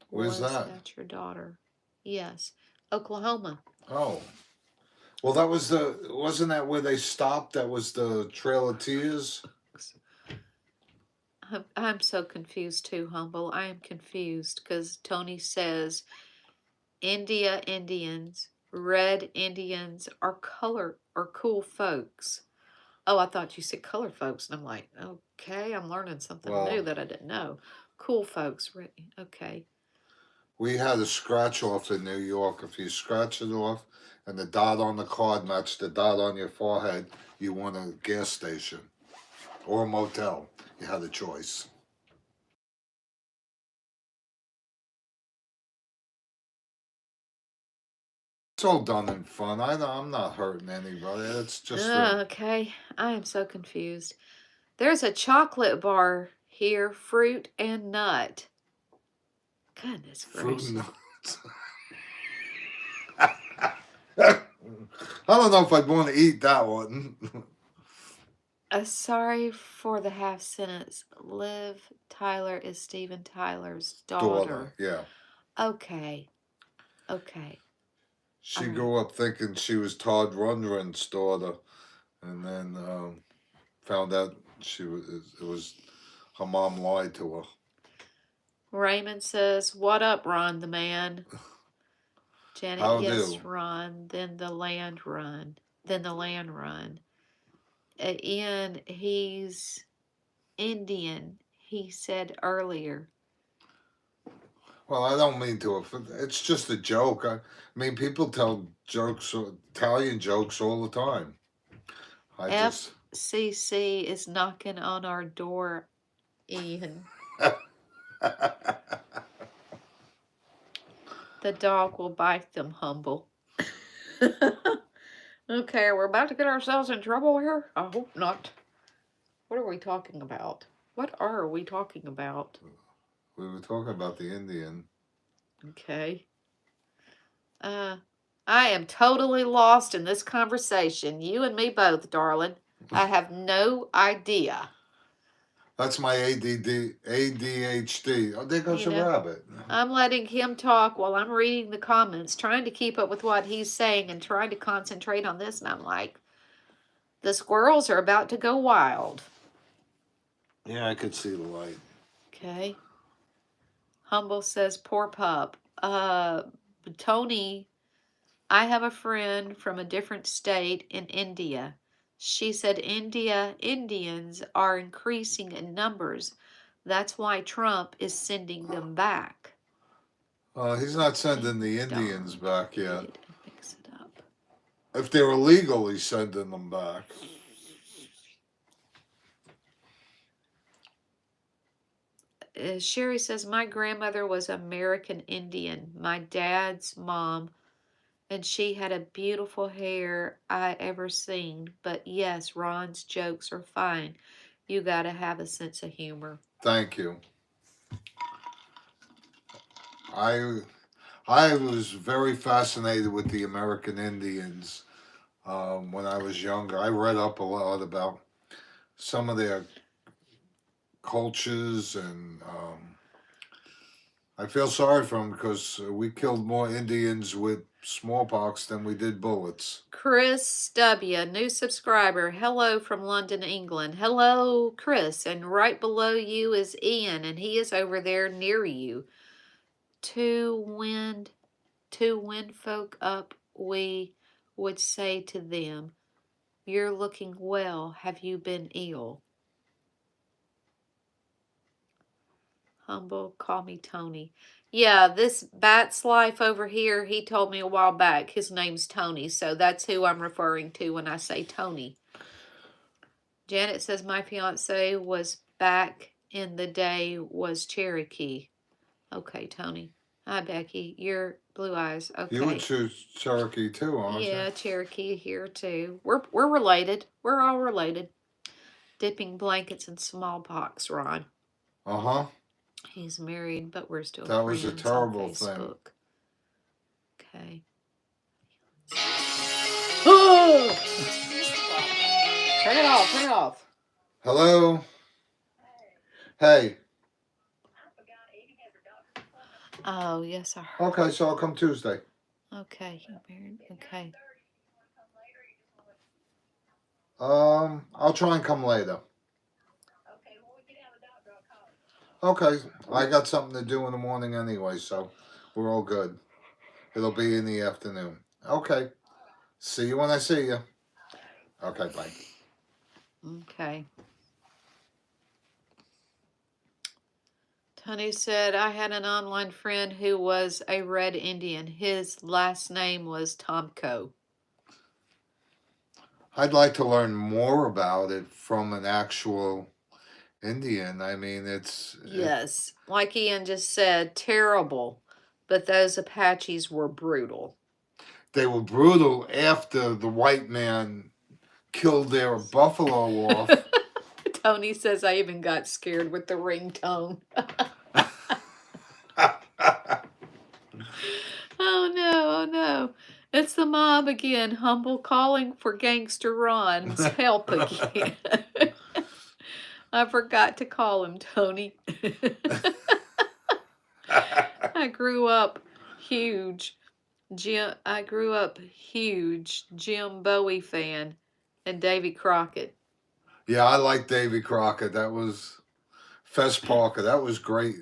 Where's that? That's your daughter. Yes. Oklahoma. Oh. Well, that was wasn't that where they stopped? That was the Trail of Tears? I'm so confused too, Humble. I am confused because Tony says India Indians, red Indians are cool folks. Oh, I thought you said color folks, and I'm like, okay, I'm learning something new that I didn't know. Cool folks, okay. We had a scratch off in New York. If you scratch it off and the dot on the card matched the dot on your forehead, you won a gas station or a motel. You had a choice. It's all done in fun. I'm not hurting anybody. It's just okay. I am so confused. There's a chocolate bar here, fruit and nut. Goodness gracious. Fruit nuts. I don't know if I'd want to eat that one. Sorry for the half sentence. Liv Tyler is Steven Tyler's daughter. Yeah. Okay. Okay. She grew up thinking she was Todd Rundgren's daughter, and then found out it was her mom lied to her. Raymond says, "What up, Ron the man?" Janet, How yes, do? Ron. Then the land run. Ian, he's Indian. He said earlier. Well, I don't mean to. It's just a joke. I mean, people tell jokes, Italian jokes, all the time. FCC is knocking on our door, Ian. The dog will bite them, humble. Okay, we're about to get ourselves in trouble here? I hope not. What are we talking about? What are we talking about? We were talking about the Indian. Okay. I am totally lost in this conversation. You and me both, darling. I have no idea. That's my ADHD. Oh, there goes a rabbit. I'm letting him talk while I'm reading the comments, trying to keep up with what he's saying and trying to concentrate on this. And I'm like, the squirrels are about to go wild. Yeah, I could see the light. Okay. Humble says, poor pup. Tony, I have a friend from a different state in India. She said Indians are increasing in numbers. That's why Trump is sending them back. He's not sending the Indians back yet. Mix it up. If they're illegal, he's sending them back. Sherry says, my grandmother was American Indian, my dad's mom, and she had a beautiful hair I ever seen. But yes, Ron's jokes are fine. You gotta have a sense of humor. Thank you. I was very fascinated with the American Indians when I was younger. I read up a lot about some of their cultures, and I feel sorry for them because we killed more Indians with smallpox than we did bullets. Chris W., new subscriber. Hello from London, England. Hello, Chris. And right below you is Ian, and he is over there near you. To wind folk up, we would say to them, you're looking well. Have you been ill? Humble, call me Tony. Yeah, this Bat's Life over here, he told me a while back his name's Tony, so that's who I'm referring to when I say Tony. Janet says my fiance was back in the day was Cherokee. Okay, Tony. Hi, Becky. You're Blue Eyes. Okay. You would choose Cherokee too, aren't you? Yeah, Cherokee here too. We're related. We're all related. Dipping blankets in smallpox, Ron. Uh-huh. He's married, but we're still that friends was a terrible on Facebook. thing. Okay. Turn it off. Turn it off. Hello. Hey. Oh, yes, I heard. Okay, so I'll come Tuesday. Okay, okay. I'll try and come later. Okay, I got something to do in the morning anyway, so we're all good. It'll be in the afternoon. Okay. See you when I see you. Okay, bye. Okay. Tony said, I had an online friend who was a Red Indian. His last name was Tomko. I'd like to learn more about it from an actual Indian. I mean, Yes. Like Ian just said, terrible. But those Apaches were brutal. They were brutal after the white man killed their buffalo off. Tony says I even got scared with the ringtone. Oh no, oh no. It's the mob again. Humble calling for Gangster Ron's help again. I forgot to call him, Tony. I grew up huge Jim Bowie fan and Davy Crockett. Yeah, I like Davy Crockett. That was Fess Parker. That was great.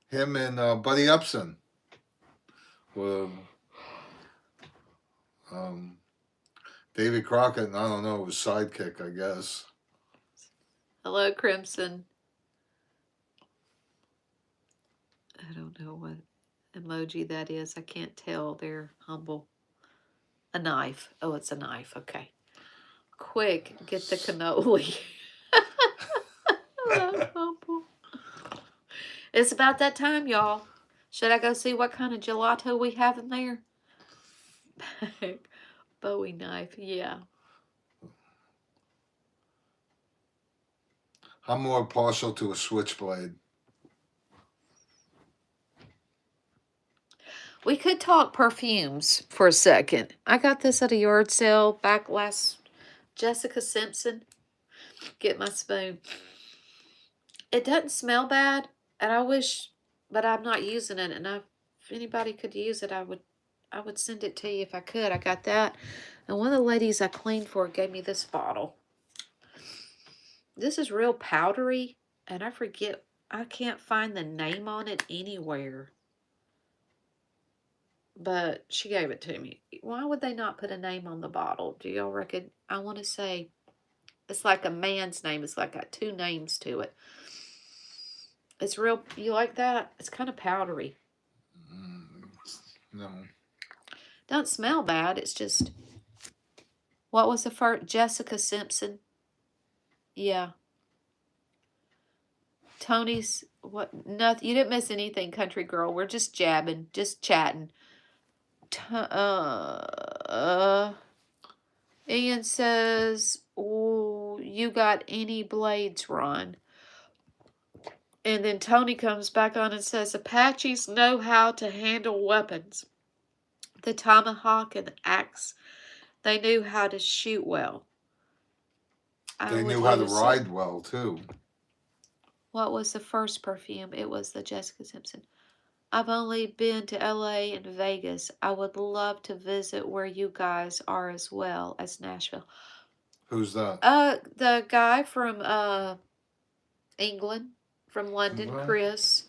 Him and Buddy Upson were Davy Crockett, and I don't know, his sidekick, I guess. Hello, Crimson. I don't know what emoji that is. I can't tell. They're humble. A knife. Oh, it's a knife. Okay. Quick, get the cannoli. Humble. It's about that time, y'all. Should I go see what kind of gelato we have in there? Bowie knife, yeah. I'm more partial to a switchblade. We could talk perfumes for a second. I got this at a yard sale back last. Jessica Simpson. Get my spoon. It doesn't smell bad, and I wish, but I'm not using it. And if anybody could use it, I would send it to you if I could. I got that, and one of the ladies I cleaned for gave me this bottle. This is real powdery, and I forget. I can't find the name on it anywhere. But she gave it to me. Why would they not put a name on the bottle? Do y'all reckon? I want to say it's like a man's name. It's like got two names to it. It's real. You like that? It's kind of powdery. No. Don't smell bad. It's just. What was the first? Jessica Simpson. Yeah. Tony's. What? Nothing. You didn't miss anything, country girl. We're just jabbing, just chatting. Ian says, oh, you got any blades, Ron? And then Tony comes back on and says, Apaches know how to handle weapons. The tomahawk and the axe, they knew how to shoot well. They knew how to ride well, too. What was the first perfume? It was the Jessica Simpson. I've only been to LA and Vegas. I would love to visit where you guys are as well as Nashville. Who's that? The guy from England, from London, Chris.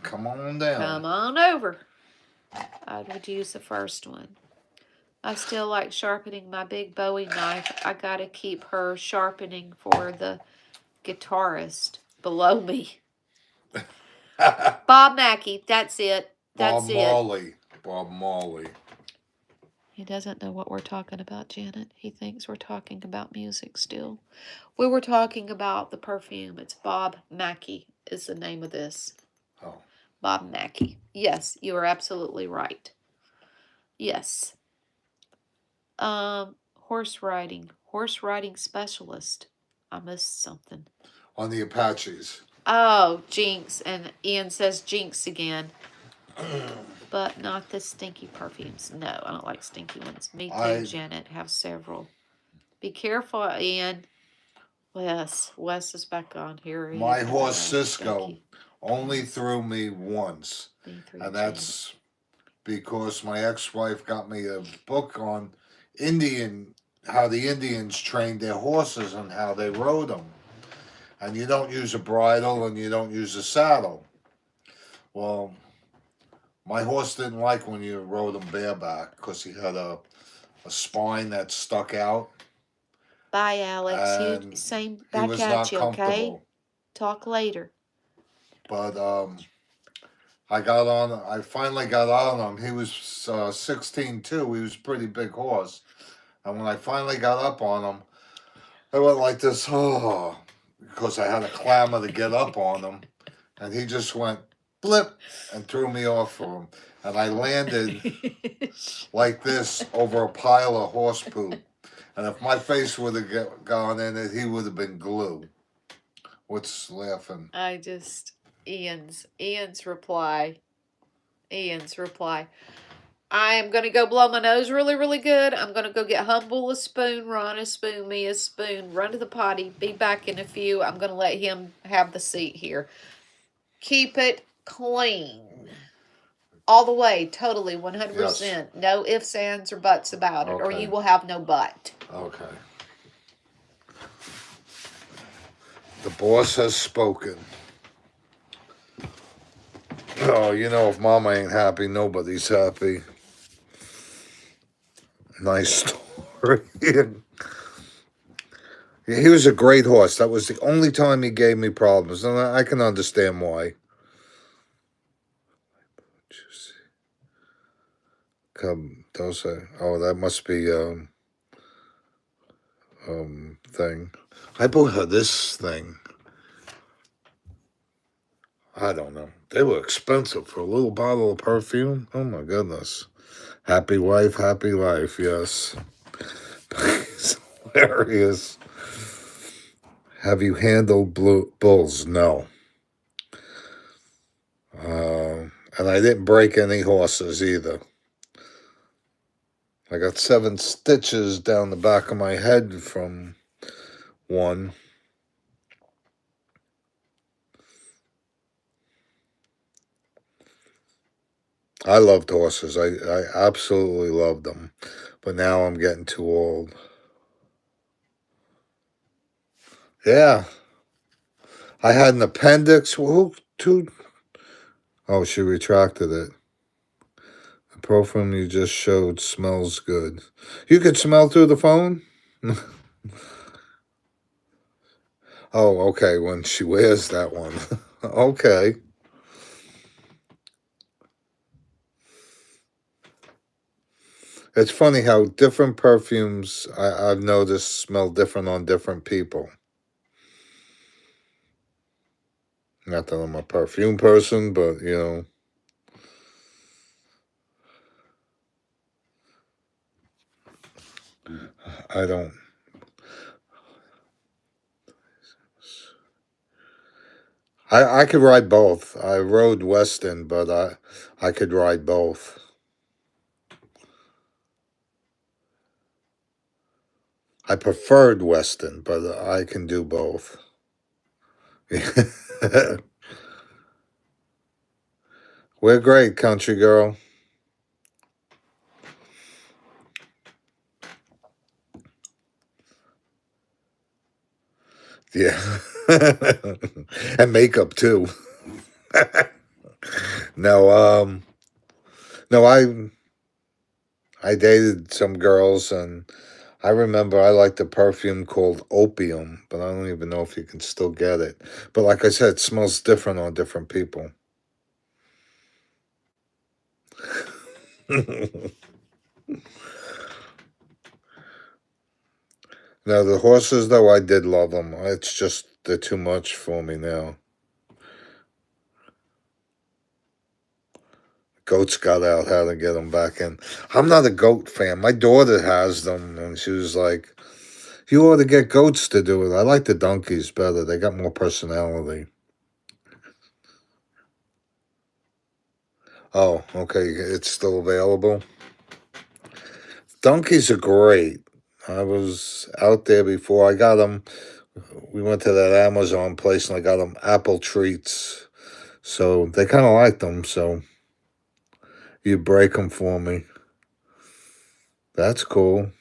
Come on down. Come on over. I would use the first one. I still like sharpening my big Bowie knife. I gotta keep her sharpening for the guitarist below me. Bob Mackey, that's it. That's Bob Marley. He doesn't know what we're talking about, Janet. He thinks we're talking about music still. We were talking about the perfume. It's Bob Mackey is the name of this. Oh. Bob Mackey. Yes, you are absolutely right. Yes. Horse riding specialist. I missed something. On the Apaches. Oh, Jinx. And Ian says Jinx again. But not the stinky perfumes. No, I don't like stinky ones. Me too, Janet. Have several. Be careful, Ian. Wes is back on here. My horse Cisco only threw me once. And that's because my ex-wife got me a book on how the Indians trained their horses and how they rode them. And you don't use a bridle and you don't use a saddle. Well, My horse didn't like when you rode him bareback because he had a spine that stuck out. Bye, Alex. You And same he back was at not you, okay? comfortable. Talk later. But I finally got on him. He was 16 too. He was a pretty big horse. And when I finally got up on him, I went like this, oh, because I had a clamor to get up on him. And he just went blip and threw me off of him. And I landed like this over a pile of horse poop. And if my face would have gone in it, he would have been glue. What's laughing? Ian's reply. I am going to go blow my nose really, really good. I'm going to go get Humble a spoon, Ron a spoon, me a spoon, run to the potty, be back in a few. I'm going to let him have the seat here. Keep it clean. All the way, totally, 100%. Yes. No ifs, ands, or buts about it, or you will have no butt. Okay. The boss has spoken. Oh, you know, if Mama ain't happy, nobody's happy. Nice story. He was a great horse. That was the only time he gave me problems, and I can understand why. Come, those are, oh, that must be thing. I bought her this thing. I don't know. They were expensive for a little bottle of perfume. Oh my goodness. Happy wife, happy life, yes. It's hilarious. Have you handled bulls? No. And I didn't break any horses either. I got 7 stitches down the back of my head from one. I loved horses. I absolutely loved them. But now I'm getting too old. Yeah. I had an appendix. Oh, she retracted it. The perfume you just showed smells good. You could smell through the phone? Oh, okay, when she wears that one. Okay. It's funny how different perfumes I've noticed smell different on different people. Not that I'm a perfume person, but you know. I don't. I could ride both. I rode Weston, but I could ride both. I preferred Weston, but I can do both. We're great, country girl. Yeah. And makeup too. No, no, I dated some girls, and I remember I liked a perfume called Opium, but I don't even know if you can still get it. But like I said, it smells different on different people. Now, the horses, though, I did love them. It's just, they're too much for me now. Goats got out, how to get them back in. I'm not a goat fan. My daughter has them, and she was like, you ought to get goats to do it. I like the donkeys better. They got more personality. Oh, okay. It's still available. Donkeys are great. I was out there before. I got them. We went to that Amazon place and I got them apple treats. So they kind of liked them. So you break them for me. That's cool.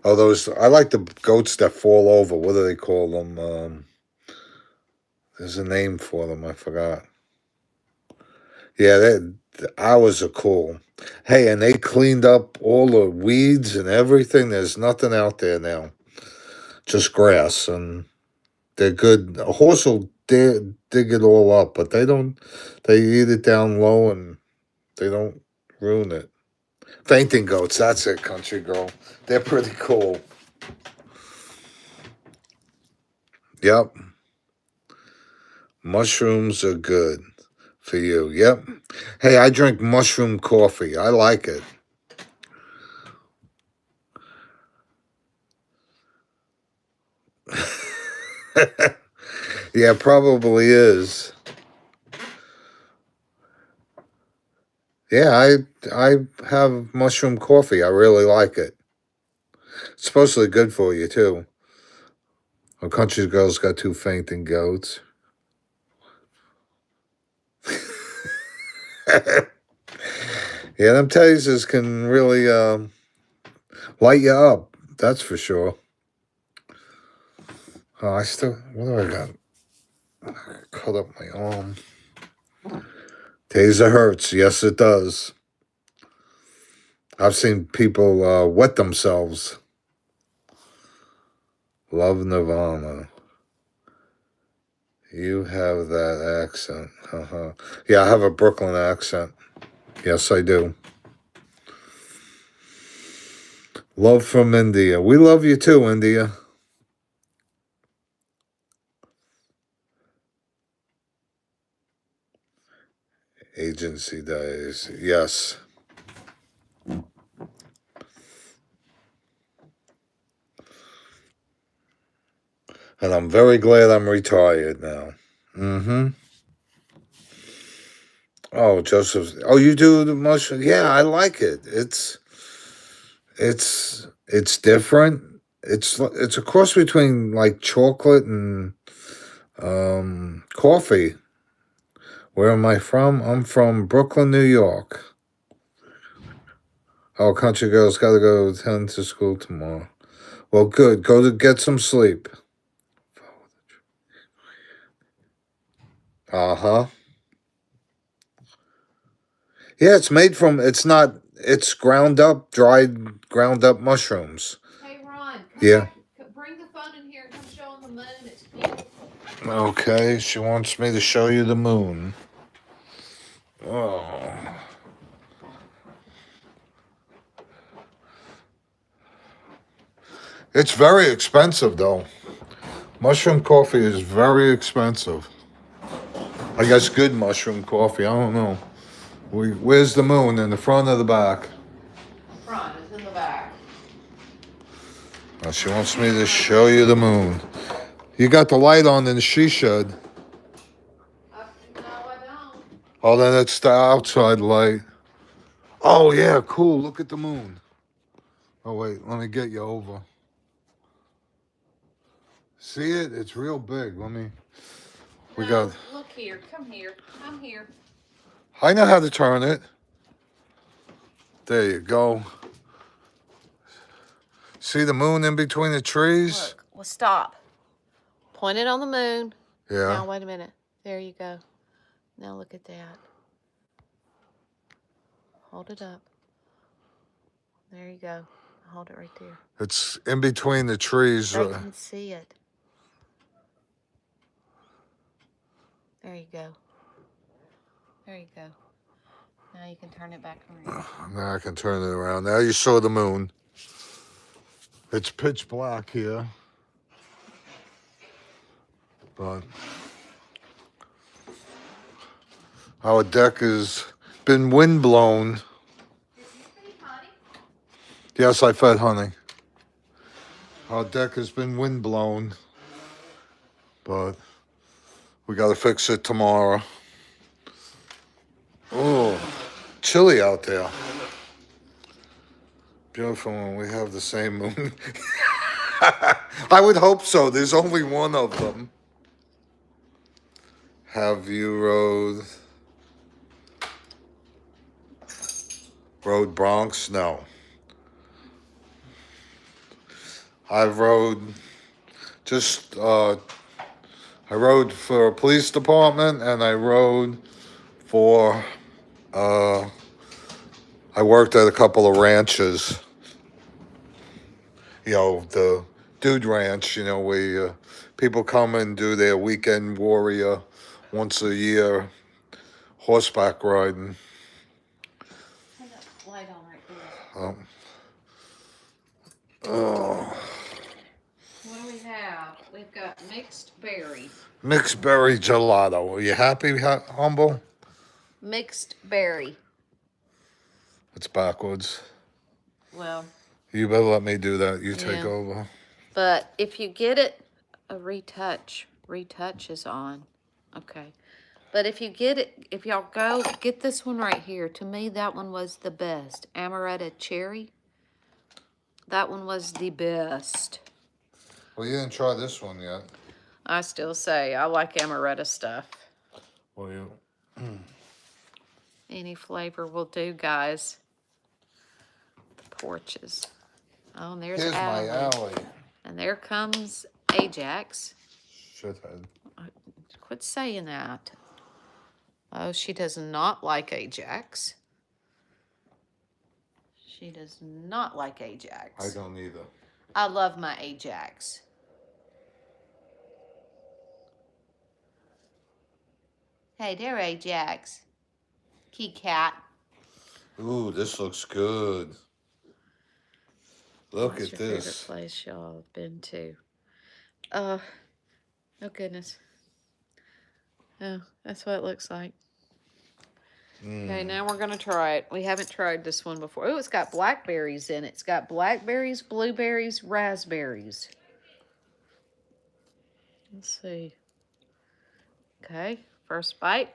Oh, those. I like the goats that fall over. What do they call them? There's a name for them. I forgot. Yeah, the hours are cool. Hey, and they cleaned up all the weeds and everything. There's nothing out there now, just grass, and they're good. A horse will dig it all up, but they don't. They eat it down low and they don't ruin it. Fainting goats, that's it, country girl. They're pretty cool. Yep. Mushrooms are good for you. Yep. Hey, I drink mushroom coffee. I like it. Yeah, probably is. Yeah, I have mushroom coffee. I really like it. It's supposedly good for you too. A country girl's got two fainting goats. Yeah, them tasers can really light you up. That's for sure. Oh, I still. What do I got? Cut up my arm. Taser hurts. Yes, it does. I've seen people wet themselves. Love Nirvana. You have that accent. Uh-huh. Yeah, I have a Brooklyn accent. Yes, I do. Love from India. We love you too, India. Agency days. Yes. And I'm very glad I'm retired now. Mm-hmm. Oh, Joseph. Oh, you do the mushroom? Yeah, I like it. It's different. It's a cross between like chocolate and coffee. Where am I from? I'm from Brooklyn, New York. Oh, country girl's got to go attend to school tomorrow. Well, good. Go to get some sleep. Uh-huh. Yeah, it's made from, it's not, it's ground up, ground up mushrooms. Hey, Ron, Yeah. back, bring the phone in here and come show them the moon. It's beautiful. Okay, she wants me to show you the moon. Oh. It's very expensive, though. Mushroom coffee is very expensive. I guess good mushroom coffee. I don't know. Where's the moon? In the front or the back? Front is in the back. Well, she wants me to show you the moon. You got the light on, and she should. No, I don't. Oh, then it's the outside light. Oh, yeah, cool. Look at the moon. Oh, wait. Let me get you over. See it? It's real big. We got. Look here. Come here. I'm here. I know how to turn it. There you go. See the moon in between the trees? Look. Well, stop. Point it on the moon. Yeah. Now, wait a minute. There you go. Now, look at that. Hold it up. There you go. Hold it right there. It's in between the trees. They can see it. There you go. There you go. Now you can turn it back around. Now I can turn it around. Now you saw the moon. It's pitch black here. But our deck has been windblown. Did you feed honey? Yes, I fed honey. Our deck has been windblown. But we got to fix it tomorrow. Oh, chilly out there. Beautiful when we have the same moon. I would hope so. There's only one of them. Have you rode Bronx? No. I've rode just I rode for a police department and I rode for I worked at a couple of ranches. The Dude Ranch. We people come and do their weekend warrior once a year horseback riding. Turn that light on right there. Um, oh, What do we have? We've got mixed berry. mixed berry gelato. Are you happy, Humble? Mixed berry. It's backwards. Well, You better let me do that. You take yeah. over. But if you get it, a retouch is on. Okay. But if you get it, if y'all go, get this one right here. To me, that one was the best. Amaretto cherry. That one was the best. Well, you didn't try this one yet. I still say I like amaretto stuff. Well, you. Any flavor will do, guys. The porches. Oh, and there's Here's Allie. my alley. And there comes Ajax. Shithead. Quit saying that. Oh, she does not like Ajax. She does not like Ajax. I don't either. I love my Ajax. Hey there, Ajax. Key cat. Ooh, this looks good. Look What's at your this. favorite place y'all have been to? Oh goodness. Oh, that's what it looks like. Okay, now we're gonna try it. We haven't tried this one before. Oh, it's got blackberries in it. It's got blackberries, blueberries, raspberries. Let's see. Okay, first bite.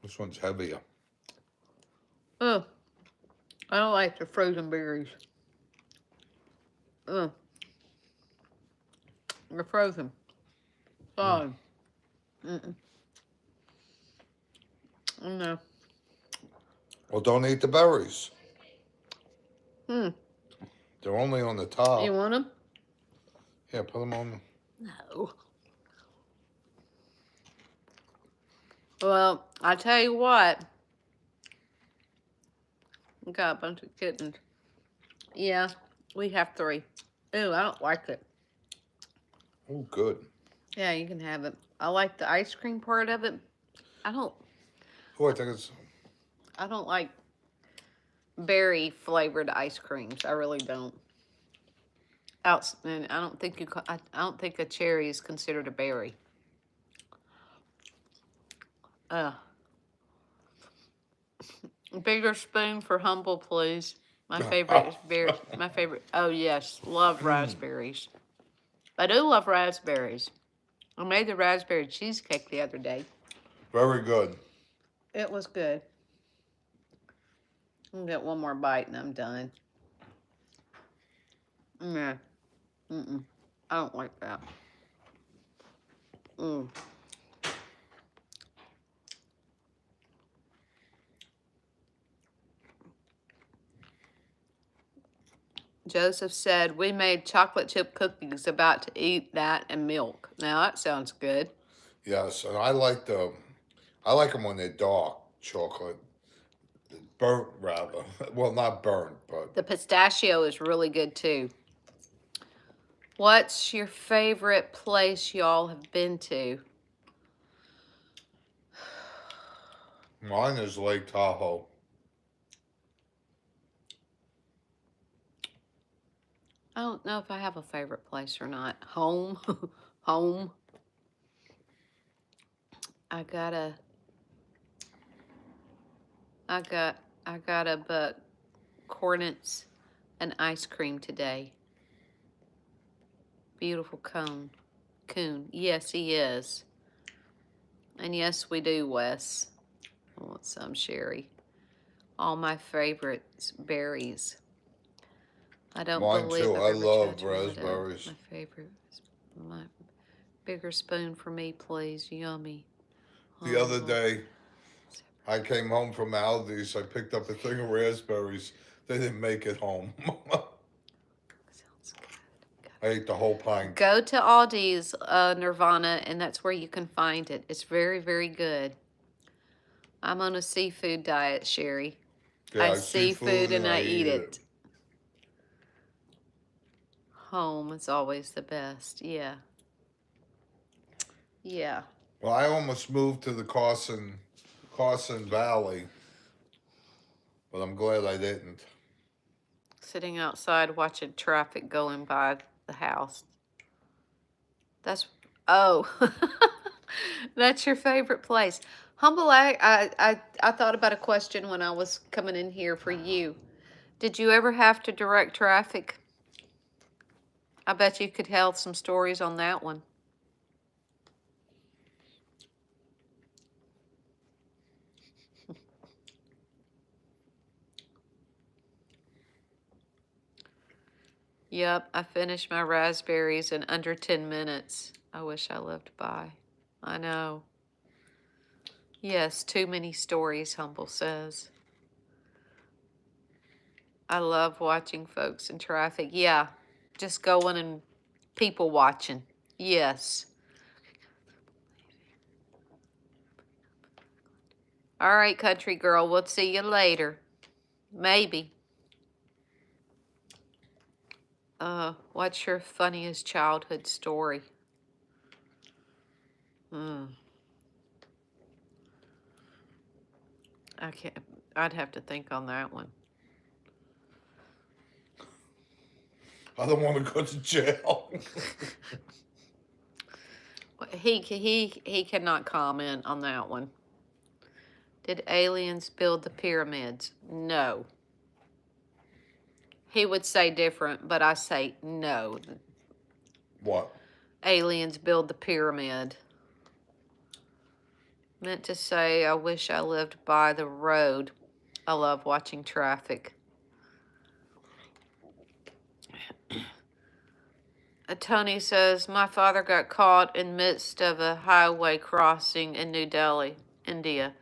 This one's heavier. Oh, I don't like the frozen berries. They're frozen. Solid. Oh no. Well, don't eat the berries. Hmm. They're only on the top. You want them? Yeah, put them on. No. Well, I tell you what. We got a bunch of kittens. Yeah, we have 3. Ooh, I don't like it. Oh, good. Yeah, you can have it. I like the ice cream part of it. I don't like berry flavored ice creams. I really don't. And I don't think I don't think a cherry is considered a berry. Bigger spoon for Humble, please. My favorite is berry. My favorite. Oh yes, love raspberries. I do love raspberries. I made the raspberry cheesecake the other day. Very good. It was good. I'll get one more bite and I'm done. Yeah. I don't like that. Joseph said, we made chocolate chip cookies, about to eat that and milk. Now that sounds good. Yes, and I like them when they're dark chocolate. Burnt, rather. Well, not burnt, but... The pistachio is really good, too. What's your favorite place y'all have been to? Mine is Lake Tahoe. I don't know if I have a favorite place or not. Home. Home. I got a cornets and ice cream today. Beautiful coon. Yes, he is. And yes, we do, Wes. I want some, Sherry. All my favorites, berries. I don't Mine believe too. I've I ever love tried gelato. raspberries. My favorite. My bigger spoon for me, please. Yummy. The other day, I came home from Aldi's. I picked up a thing of raspberries. They didn't make it home. Sounds good. I ate the whole pint. Go to Aldi's, Nirvana, and that's where you can find it. It's very, very good. I'm on a seafood diet, Sherry. Yeah, I see seafood food and I eat eat it. Home is always the best. Yeah. Yeah. Well, I almost moved to the Carson Valley, but I'm glad I didn't. Sitting outside watching traffic going by the house. That's, oh, that's your favorite place. Humble, I thought about a question when I was coming in here for you. Did you ever have to direct traffic? I bet you could tell some stories on that one. Yep, I finished my raspberries in under 10 minutes. I wish I lived by. I know. Yes, too many stories, Humble says. I love watching folks in traffic. Yeah, just going and people watching. Yes. All right, country girl, we'll see you later. Maybe. What's your funniest childhood story? I can't. I'd have to think on that one. I don't want to go to jail. He cannot comment on that one. Did aliens build the pyramids? No. He would say different, but I say no. What? Aliens build the pyramid. Meant to say, I wish I lived by the road. I love watching traffic. Tony says, my father got caught in midst of a highway crossing in New Delhi, India.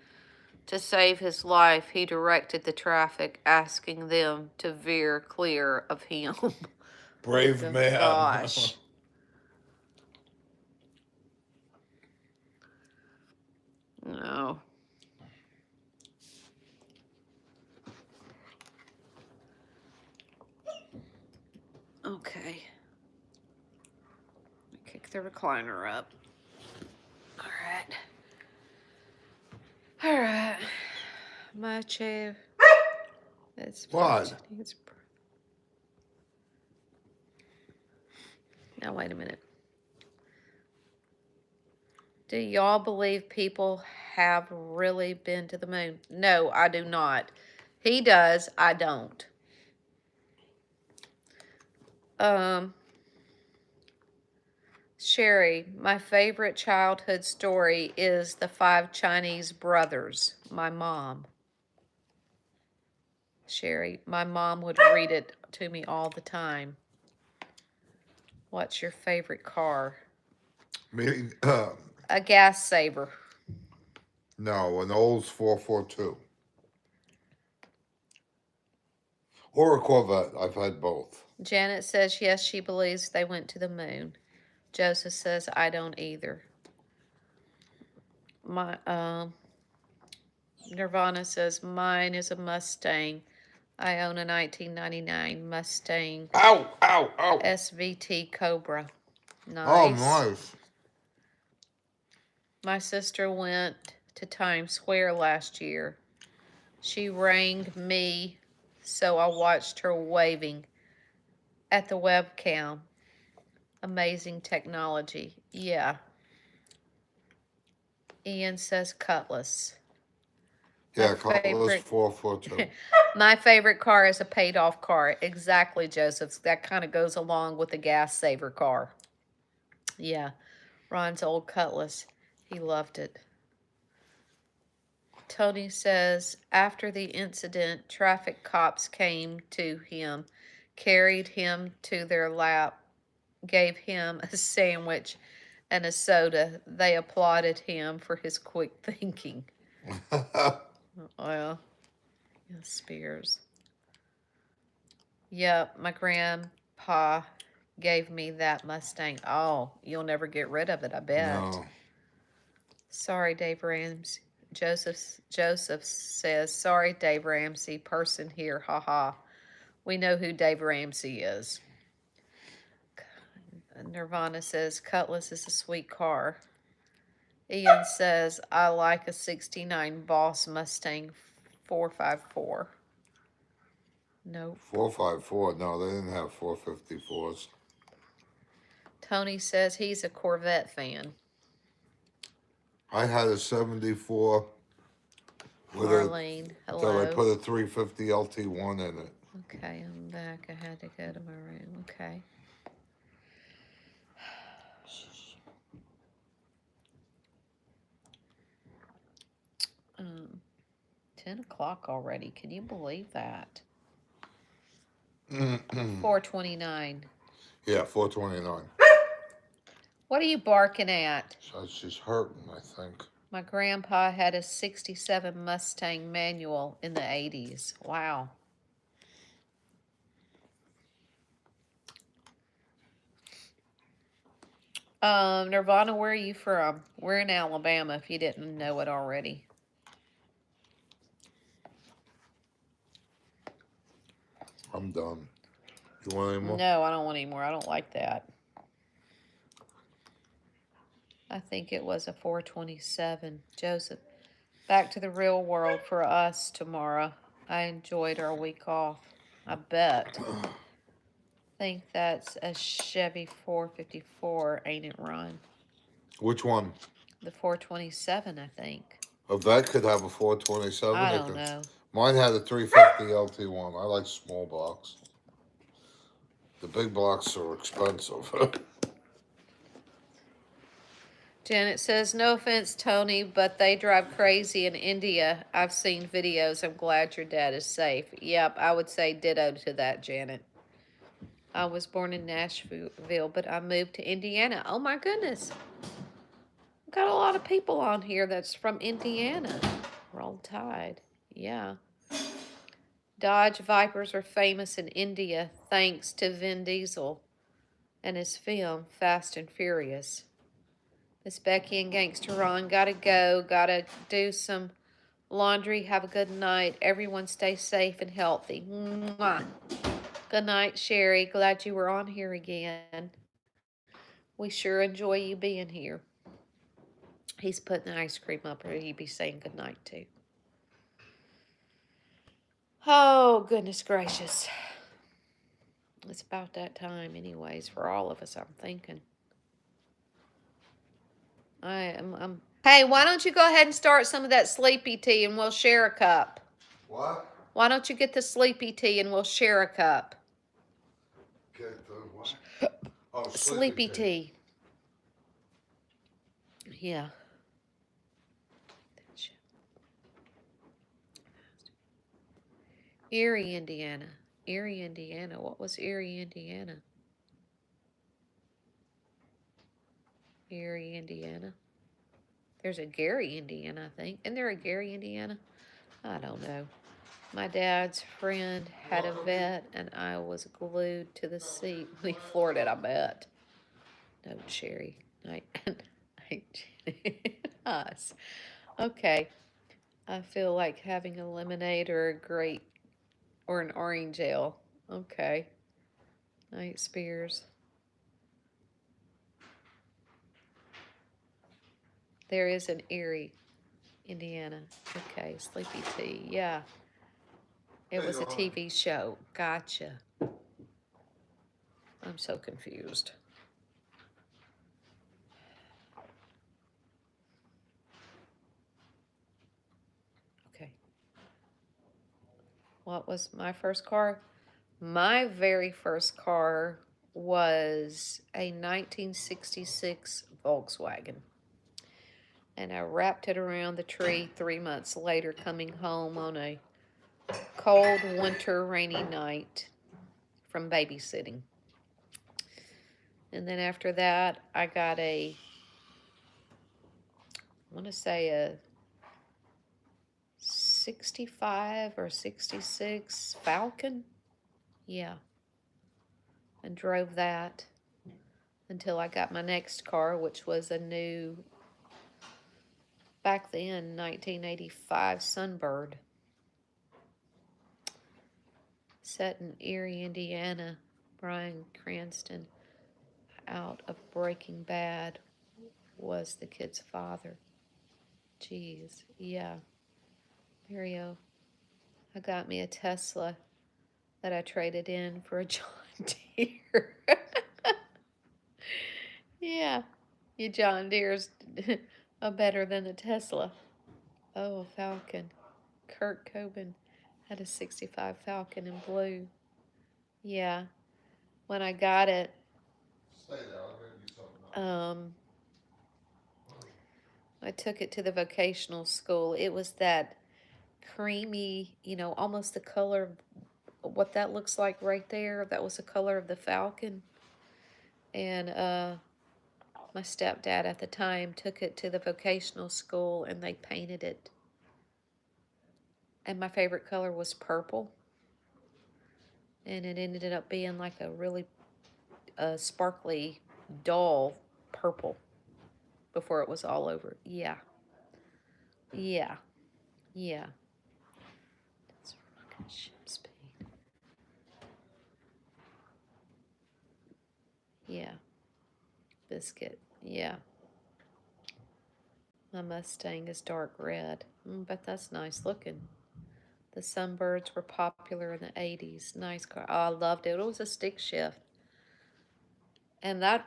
To save his life, he directed the traffic, asking them to veer clear of him. Brave Oh, man. gosh. No. Okay. Kick the recliner up. All right. All right. My chair. That's What? Now, wait a minute. Do y'all believe people have really been to the moon? No, I do not. He does. I don't. Sherry, my favorite childhood story is the 5 Chinese brothers. My mom. Sherry, my mom would read it to me all the time. What's your favorite car? Me, A gas saver. no, an Olds 442. Or a Corvette. I've had both. Janet says yes, she believes they went to the moon. Joseph says I don't either. My Nirvana says mine is a Mustang. I own a 1999 Mustang. Ow, ow, ow. SVT Cobra. Nice. Oh, nice. My sister went to Times Square last year. She rang me, so I watched her waving at the webcam. Amazing technology. Yeah. Ian says Cutlass. Yeah, Cutlass 442. My favorite car is a paid-off car. Exactly, Joseph. That kind of goes along with the gas saver car. Yeah. Ron's old Cutlass. He loved it. Tony says, after the incident, traffic cops came to him, carried him to their lap, gave him a sandwich and a soda. They applauded him for his quick thinking. Well, yeah, Spears. Yep, my grandpa gave me that Mustang. Oh, you'll never get rid of it, I bet. No. Sorry, Dave Ramsey. Joseph says, sorry, Dave Ramsey, person here, haha. We know who Dave Ramsey is. Nirvana says, Cutlass is a sweet car. Ian says, I like a 69 Boss Mustang 454. Nope. 454. No, they didn't have 454s. Tony says he's a Corvette fan. I had a 74 with Marlene, hello. that I put a 350 LT1 in it. Okay, I'm back. I had to go to my room. Okay. Um, 10 o'clock already. Can you believe that? 4:29. Yeah, 429. What are you barking at? So she's hurting, I think. My grandpa had a 67 Mustang manual in the 80s. Wow. Nirvana, where are you from? We're in Alabama, if you didn't know it already. I'm done. You want any more? No, I don't want any more. I don't like that. I think it was a 427. Joseph, back to the real world for us tomorrow. I enjoyed our week off. I bet. Think that's a Chevy 454, ain't it, Ron? Which one? The 427, I think. A vet could have a 427. I don't know. Mine had a 350 LT1. I like small blocks. The big blocks are expensive. Janet says, no offense, Tony, but they drive crazy in India. I've seen videos. I'm glad your dad is safe. Yep, I would say ditto to that, Janet. I was born in Nashville, but I moved to Indiana. Oh, my goodness. Got a lot of people on here that's from Indiana. Roll Tide. Yeah. Dodge Vipers are famous in India thanks to Vin Diesel and his film Fast and Furious. Miss Becky and Gangster Ron, gotta go. Gotta do some laundry. Have a good night. Everyone stay safe and healthy. Mwah. Good night, Sherry. Glad you were on here again. We sure enjoy you being here. He's putting the ice cream up, or he'd be saying good night too. Oh, goodness gracious. It's about that time anyways for all of us, I'm thinking. Hey, why don't you go ahead and start some of that sleepy tea and we'll share a cup? What? Why don't you get the sleepy tea and we'll share a cup? Get the what? Oh, Sleepy tea. Yeah. Erie, Indiana. Erie, Indiana. What was Erie, Indiana? Erie, Indiana. There's a Gary, Indiana, I think. Isn't there a Gary, Indiana? I don't know. My dad's friend had a vet, and I was glued to the seat. We floored it, I bet. No, Sherry. Us. Okay. I feel like having a lemonade or a grape or an orange ale. Okay. Night Spears. There is an Erie, Indiana. Okay, Sleepy Tea. Yeah. It was a TV show. Gotcha. I'm so confused. Okay. What was my first car? My very first car was a 1966 Volkswagen. And I wrapped it around the tree 3 months later, coming home on a cold winter rainy night from babysitting. And then after that, I got I want to say a 65 or 66 Falcon. Yeah. and drove that until I got my next car, which was a new, back then, 1985 Sunbird. Set in Erie, Indiana. Bryan Cranston, out of Breaking Bad, was the kid's father. Jeez, yeah. Mario, I got me a Tesla that I traded in for a John Deere. Yeah, your John Deere's are better than a Tesla. Oh, a Falcon. Kurt Cobain had a 65 Falcon in blue. Yeah, when I got it, Stay there. I'll get you something. I took it to the vocational school. It was that creamy, almost the color of what that looks like right there. That was the color of the Falcon. And my stepdad at the time took it to the vocational school and they painted it. And my favorite color was purple. And it ended up being like a really sparkly, dull purple before it was all over. Yeah. Yeah. Yeah. That's fucking ship speed. Yeah. Biscuit. Yeah. My Mustang is dark red. But that's nice looking. The Sunbirds were popular in the 80s. Nice car. Oh, I loved it. It was a stick shift. And that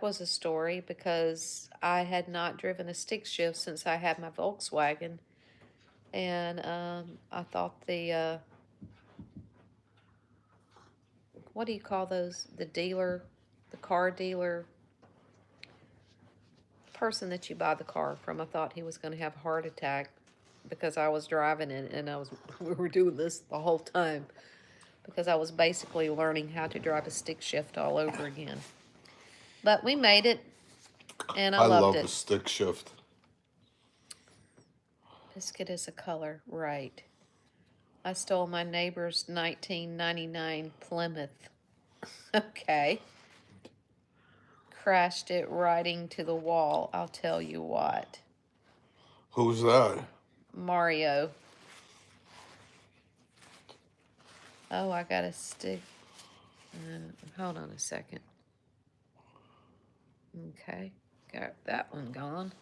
was a story because I had not driven a stick shift since I had my Volkswagen. And I thought the, what do you call those? The dealer, the car dealer, person that you buy the car from, I thought he was going to have a heart attack because I was driving it and we were doing this the whole time because I was basically learning how to drive a stick shift all over again. But we made it, and I loved love it. a stick shift. Biscuit is a color, right. I stole my neighbor's 1999 Plymouth. Okay. Crashed it right into the wall, I'll tell you what. Who's that? Mario. Oh, I got a stick. Hold on a second. Okay, got that one gone.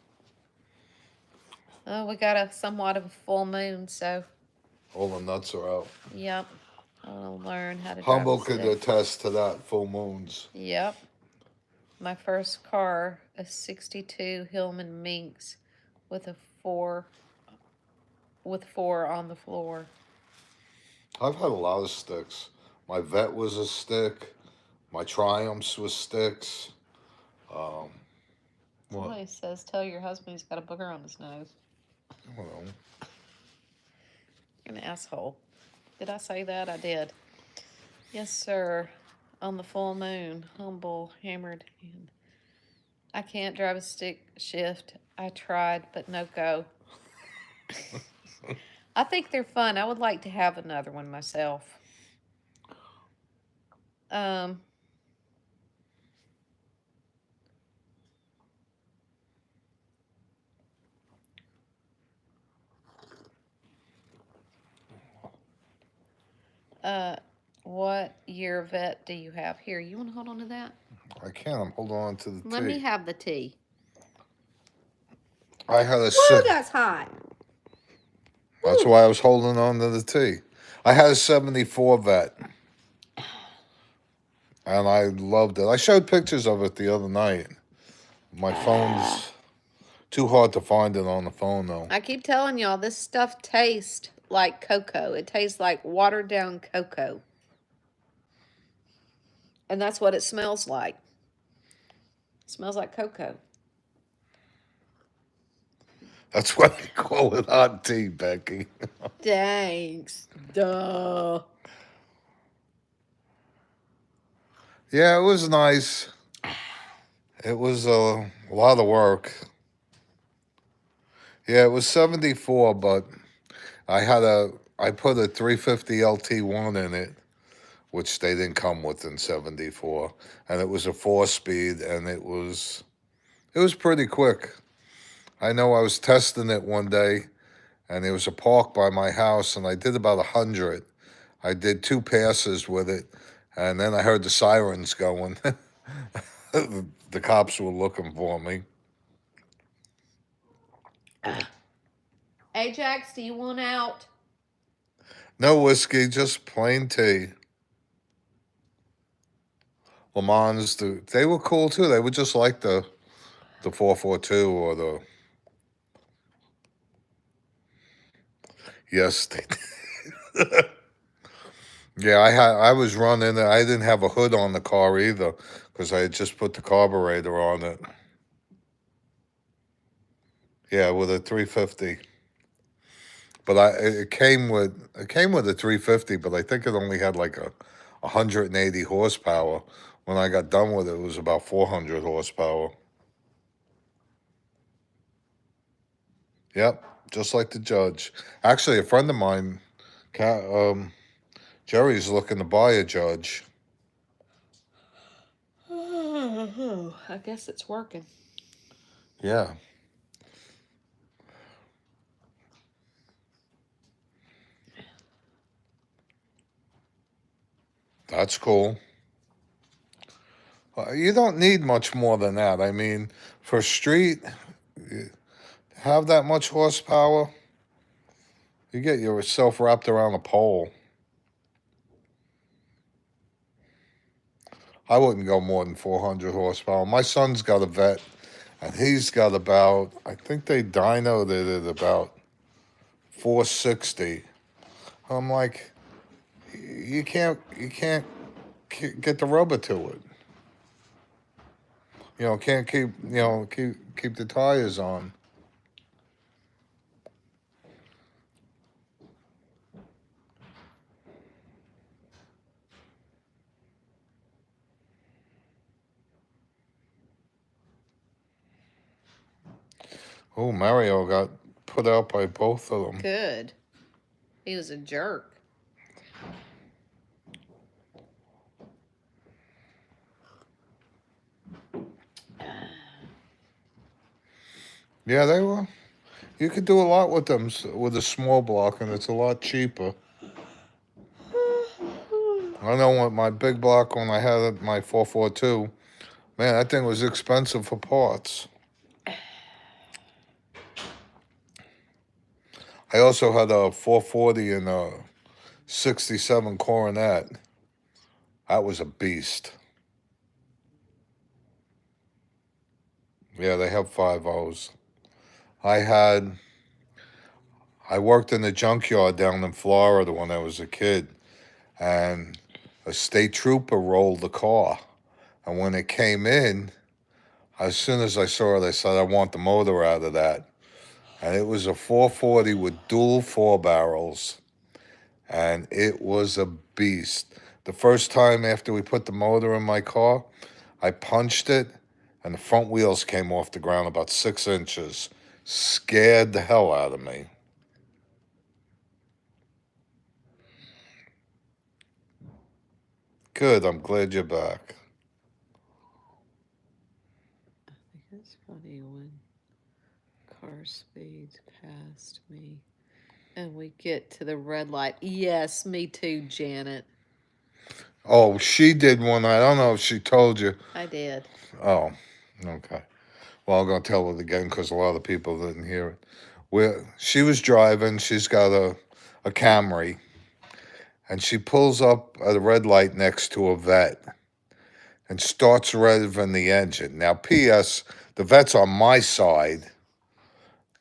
Oh, we got a somewhat of a full moon, so. All the nuts are out. Yep. I want to learn how to Humble drive a could stick. attest to that. Full moons. Yep. My first car, a 62 Hillman Minx with a four on the floor. I've had a lot of sticks. My Vet was a stick. My Triumphs was sticks. What? Somebody says, tell your husband he's got a booger on his nose. I don't know. You're an asshole. Did I say that? I did. Yes, sir. On the full moon, humble, hammered, and I can't drive a stick shift. I tried, but no go. I think they're fun. I would like to have another one myself. What year Vet do you have? Here, you want to hold on to that? I can't. I'm holding on to the tea. Let me have the tea. I had a. Whoa, that's hot. That's why I was holding on to the tea. I had a 74 Vet. And I loved it. I showed pictures of it the other night. My phone's too hard to find it on the phone, though. I keep telling y'all, this stuff tastes like cocoa. It tastes like watered down cocoa. And that's what it smells like. It smells like cocoa. That's why they call it hot tea, Becky. Thanks. Duh. Yeah, it was nice. It was a lot of work. Yeah, it was 74, but I put a 350 LT1 in it which they didn't come with in '74, and it was a 4-speed, and it was pretty quick. I know I was testing it one day, and there was a park by my house, and I did about 100. I did 2 passes with it, and then I heard the sirens going. The cops were looking for me. Ajax, do you want out? No whiskey, just plain tea. Le Mans, they were cool too. They were just like the 442 or the. Yes, they did. Yeah, I was running. I didn't have a hood on the car either because I had just put the carburetor on it. Yeah, with a 350. But it came with a 350, but I think it only had like a 180 horsepower. When I got done with it, it was about 400 horsepower. Yep, just like the Judge. Actually, a friend of mine, Jerry's looking to buy a Judge. I guess it's working. Yeah. That's cool. You don't need much more than that. I mean, for street, you have that much horsepower, you get yourself wrapped around a pole. I wouldn't go more than 400 horsepower. My son's got a vet, and he's got about, I think they dynoed it at about 460. I'm like, you can't get the rubber to it. Can't keep the tires on. Oh, Mario got put out by both of them. Good. He was a jerk. Yeah, they were. You could do a lot with them with a small block, and it's a lot cheaper. I know what my big block when I had my 442, man, that thing was expensive for parts. I also had a 440 and a 67 Coronet. That was a beast. Yeah, they have 5.0s. I worked in the junkyard down in Florida when I was a kid, and a state trooper rolled the car. And when it came in, as soon as I saw it, I said, I want the motor out of that. And it was a 440 with dual 4 barrels, and it was a beast. The first time after we put the motor in my car, I punched it, and the front wheels came off the ground about 6 inches. Scared the hell out of me. Good, I'm glad you're back. I think it's funny when car speeds past me and we get to the red light. Yes, me too, Janet. Oh, she did one. I don't know if she told you. I did. Oh, okay. Well, I'm going to tell it again because a lot of people didn't hear it. She was driving. She's got a Camry, and she pulls up at a red light next to a vet and starts revving the engine. Now, P.S., the vet's on my side.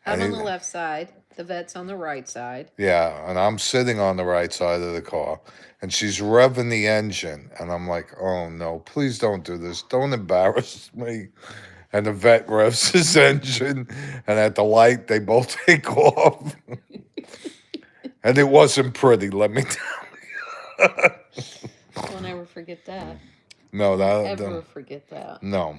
I'm on the left side. The vet's on the right side. Yeah, and I'm sitting on the right side of the car, and she's revving the engine, and I'm like, oh no, please don't do this. Don't embarrass me. And the vet revs his engine, and at the light, they both take off. And it wasn't pretty, let me tell you. I'll never forget that. No, Ever forget that. No.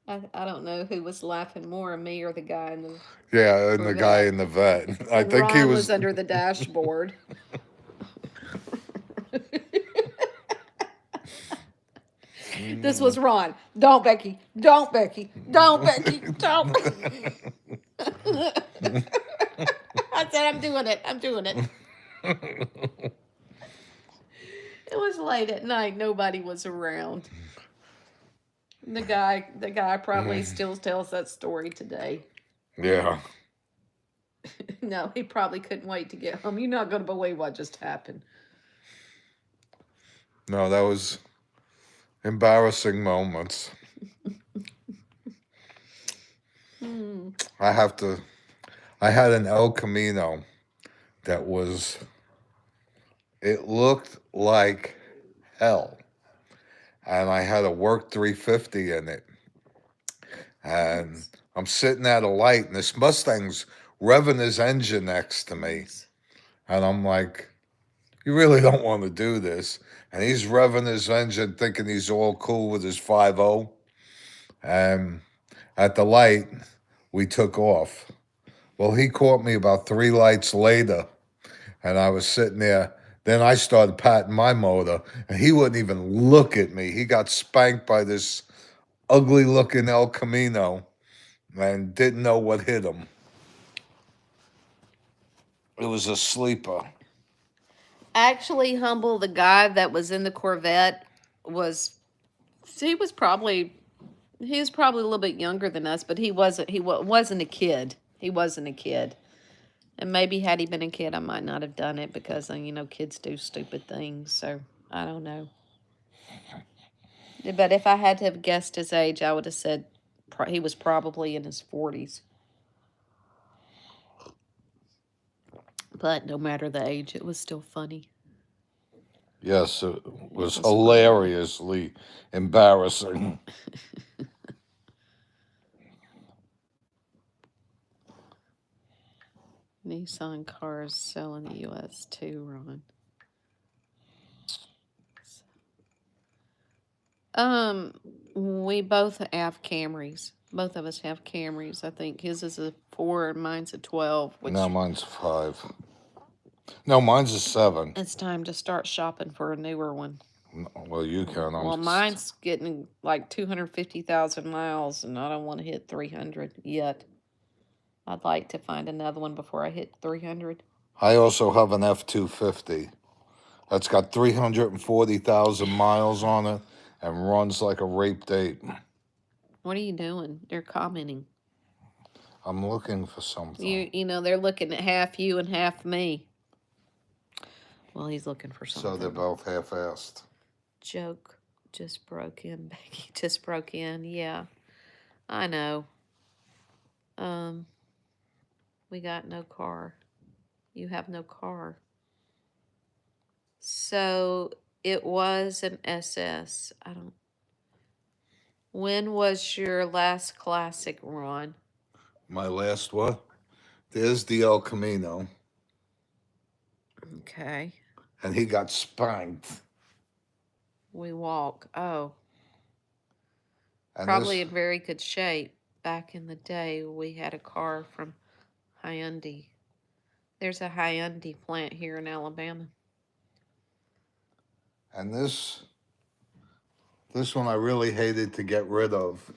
I don't know who was laughing more, me or the guy in the. Yeah, and the guy in the vet. I think Ron he was under the dashboard. This was Ron. Don't, Becky. Don't, Becky. Don't, Becky. Don't. I said, I'm doing it. I'm doing it. It was late at night. Nobody was around. The guy probably still tells that story today. Yeah. No, he probably couldn't wait to get home. You're not going to believe what just happened. No, that was embarrassing moments. I had an El Camino that it looked like hell. And I had a work 350 in it. And I'm sitting at a light, and this Mustang's revving his engine next to me. And I'm like, you really don't want to do this. And he's revving his engine, thinking he's all cool with his 5.0. And at the light, we took off. Well, he caught me about 3 lights later, and I was sitting there. Then I started patting my motor, and he wouldn't even look at me. He got spanked by this ugly-looking El Camino and didn't know what hit him. It was a sleeper. Actually, Humble, the guy that was in the Corvette he was probably a little bit younger than us, but he wasn't a kid. He wasn't a kid. And maybe had he been a kid, I might not have done it because, kids do stupid things. So, I don't know. But if I had to have guessed his age, I would have said he was probably in his 40s. But no matter the age, it was still funny. Yes, it was hilariously embarrassing. Nissan cars sell in the U.S. too, Ron. We both have Camrys. Both of us have Camrys. I think his is a 4 and mine's a 12. No, mine's 5. No, mine's a 7. It's time to start shopping for a newer one. Well, you can. Well, mine's getting like 250,000 miles, and I don't want to hit 300 yet. I'd like to find another one before I hit 300. I also have an F-250 that's got 340,000 miles on it and runs like a rape date. What are you doing? They're commenting. I'm looking for something. They're looking at half you and half me. Well, he's looking for something. So they're both half-assed. Joke just broke in. Becky just broke in. Yeah, I know. We got no car. You have no car. So it was an SS. When was your last classic, Ron? My last what? There's the El Camino. Okay. And he got spanked. We walk. Oh. And probably in very good shape. Back in the day, we had a car from Hyundai. There's a Hyundai plant here in Alabama. And this one I really hated to get rid of.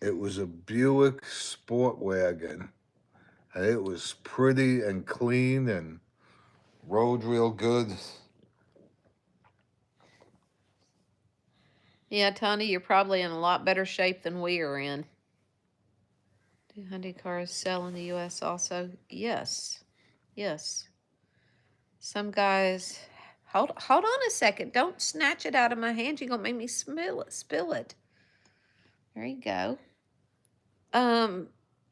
It was a Buick Sport Wagon. And it was pretty and clean and rode real good. Yeah, Tony, you're probably in a lot better shape than we are in. Do Hyundai cars sell in the U.S. also? Yes. Yes. Some guys... Hold on a second. Don't snatch it out of my hand. You're going to make me spill it. There you go.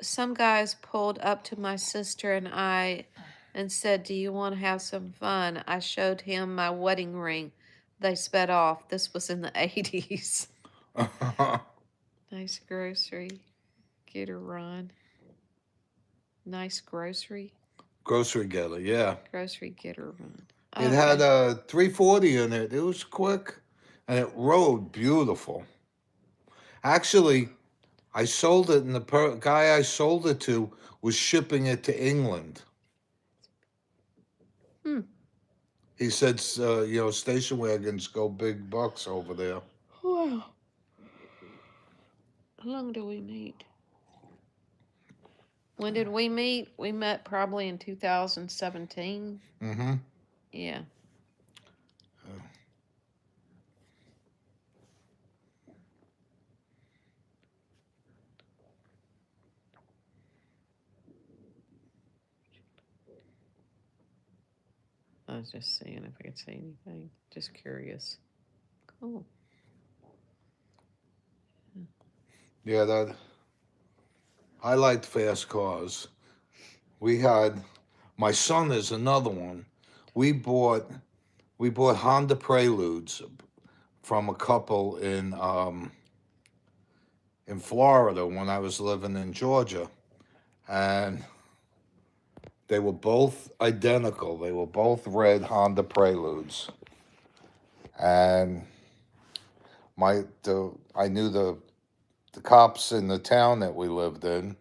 Some guys pulled up to my sister and I and said, "Do you want to have some fun?" I showed him my wedding ring. They sped off. This was in the 80s. Nice grocery getter, Ron. Nice grocery. Grocery getter, yeah. Grocery getter, Ron. It had a 340 in it. It was quick, and it rode beautiful. Actually, I sold it, and the guy I sold it to was shipping it to England. He said, station wagons go big bucks over there. Wow. How long do we meet? When did we meet? We met probably in 2017. Mm-hmm. Yeah. I was just seeing if I could see anything. Just curious. Cool. Yeah, I liked fast cars. My son is another one. We bought Honda Preludes from a couple in Florida when I was living in Georgia, and they were both identical. They were both red Honda Preludes, and I knew the cops in the town that we lived in,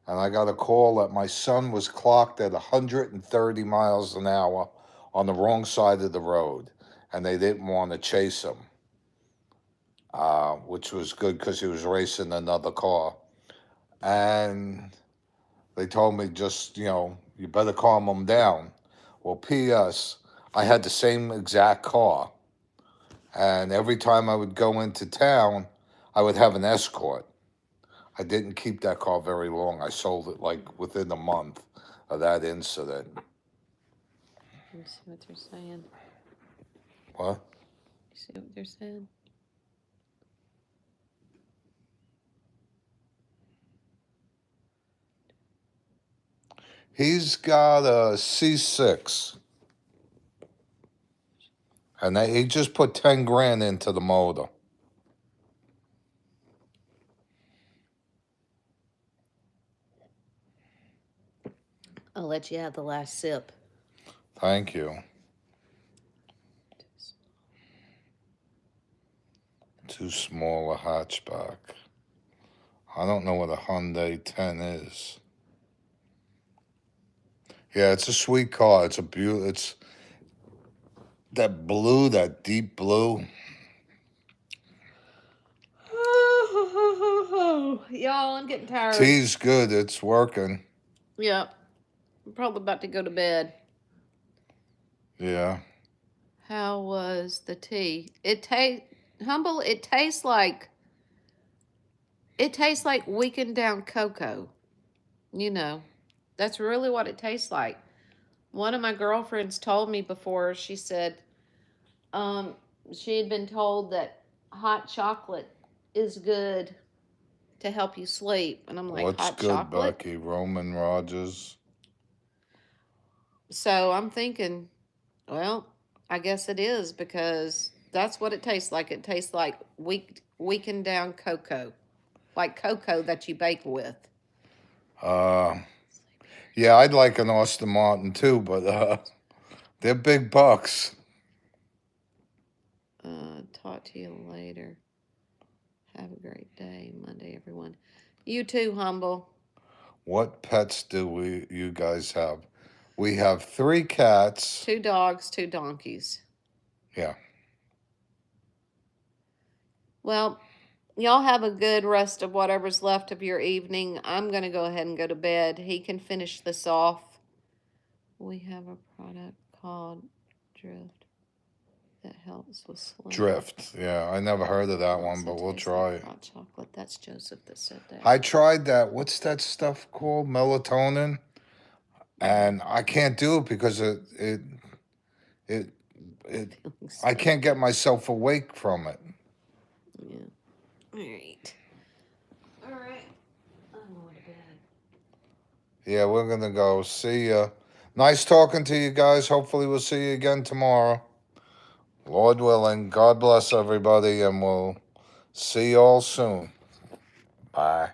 and I got a call that my son was clocked at 130 miles an hour on the wrong side of the road, and they didn't want to chase him, which was good because he was racing another car. And they told me just, you better calm him down. Well, P.S., I had the same exact car. And every time I would go into town, I would have an escort. I didn't keep that car very long. I sold it like within a month of that incident. Let me see what they're saying. What? You see what they're saying? He's got a C6. And he just put 10 grand into the motor. I'll let you have the last sip. Thank you. Too small a hatchback. I don't know what a Hyundai 10 is. Yeah, it's a sweet car. It's that blue, that deep blue. Y'all, I'm getting tired. Tea's good. It's working. Yep. I'm probably about to go to bed. Yeah. How was the tea? Humble, it tastes like weakened down cocoa. That's really what it tastes like. One of my girlfriends told me before, she said she had been told that hot chocolate is good to help you sleep. And I'm like, What's hot good, chocolate? Becky? Roman Rogers. So I'm thinking, well, I guess it is because that's what it tastes like. It tastes like weakened down cocoa, like cocoa that you bake with. Yeah, I'd like an Aston Martin too, but they're big bucks. Talk to you later. Have a great day, Monday, everyone. You too, Humble. What pets do you guys have? We have 3 cats. 2 dogs, 2 donkeys. Yeah. Well, y'all have a good rest of whatever's left of your evening. I'm going to go ahead and go to bed. He can finish this off. We have a product called Thrift that helps with sleep. Drift. Yeah, I never heard of that one, but we'll try it. Hot chocolate. That's Joseph that said that. I tried that. What's that stuff called? Melatonin. And I can't do it because I can't get myself awake from it. Yeah. All right. I'm going to bed. Yeah, we're gonna go. See ya. Nice talking to you guys. Hopefully we'll see you again tomorrow. Lord willing. God bless everybody, and we'll see you all soon. Bye.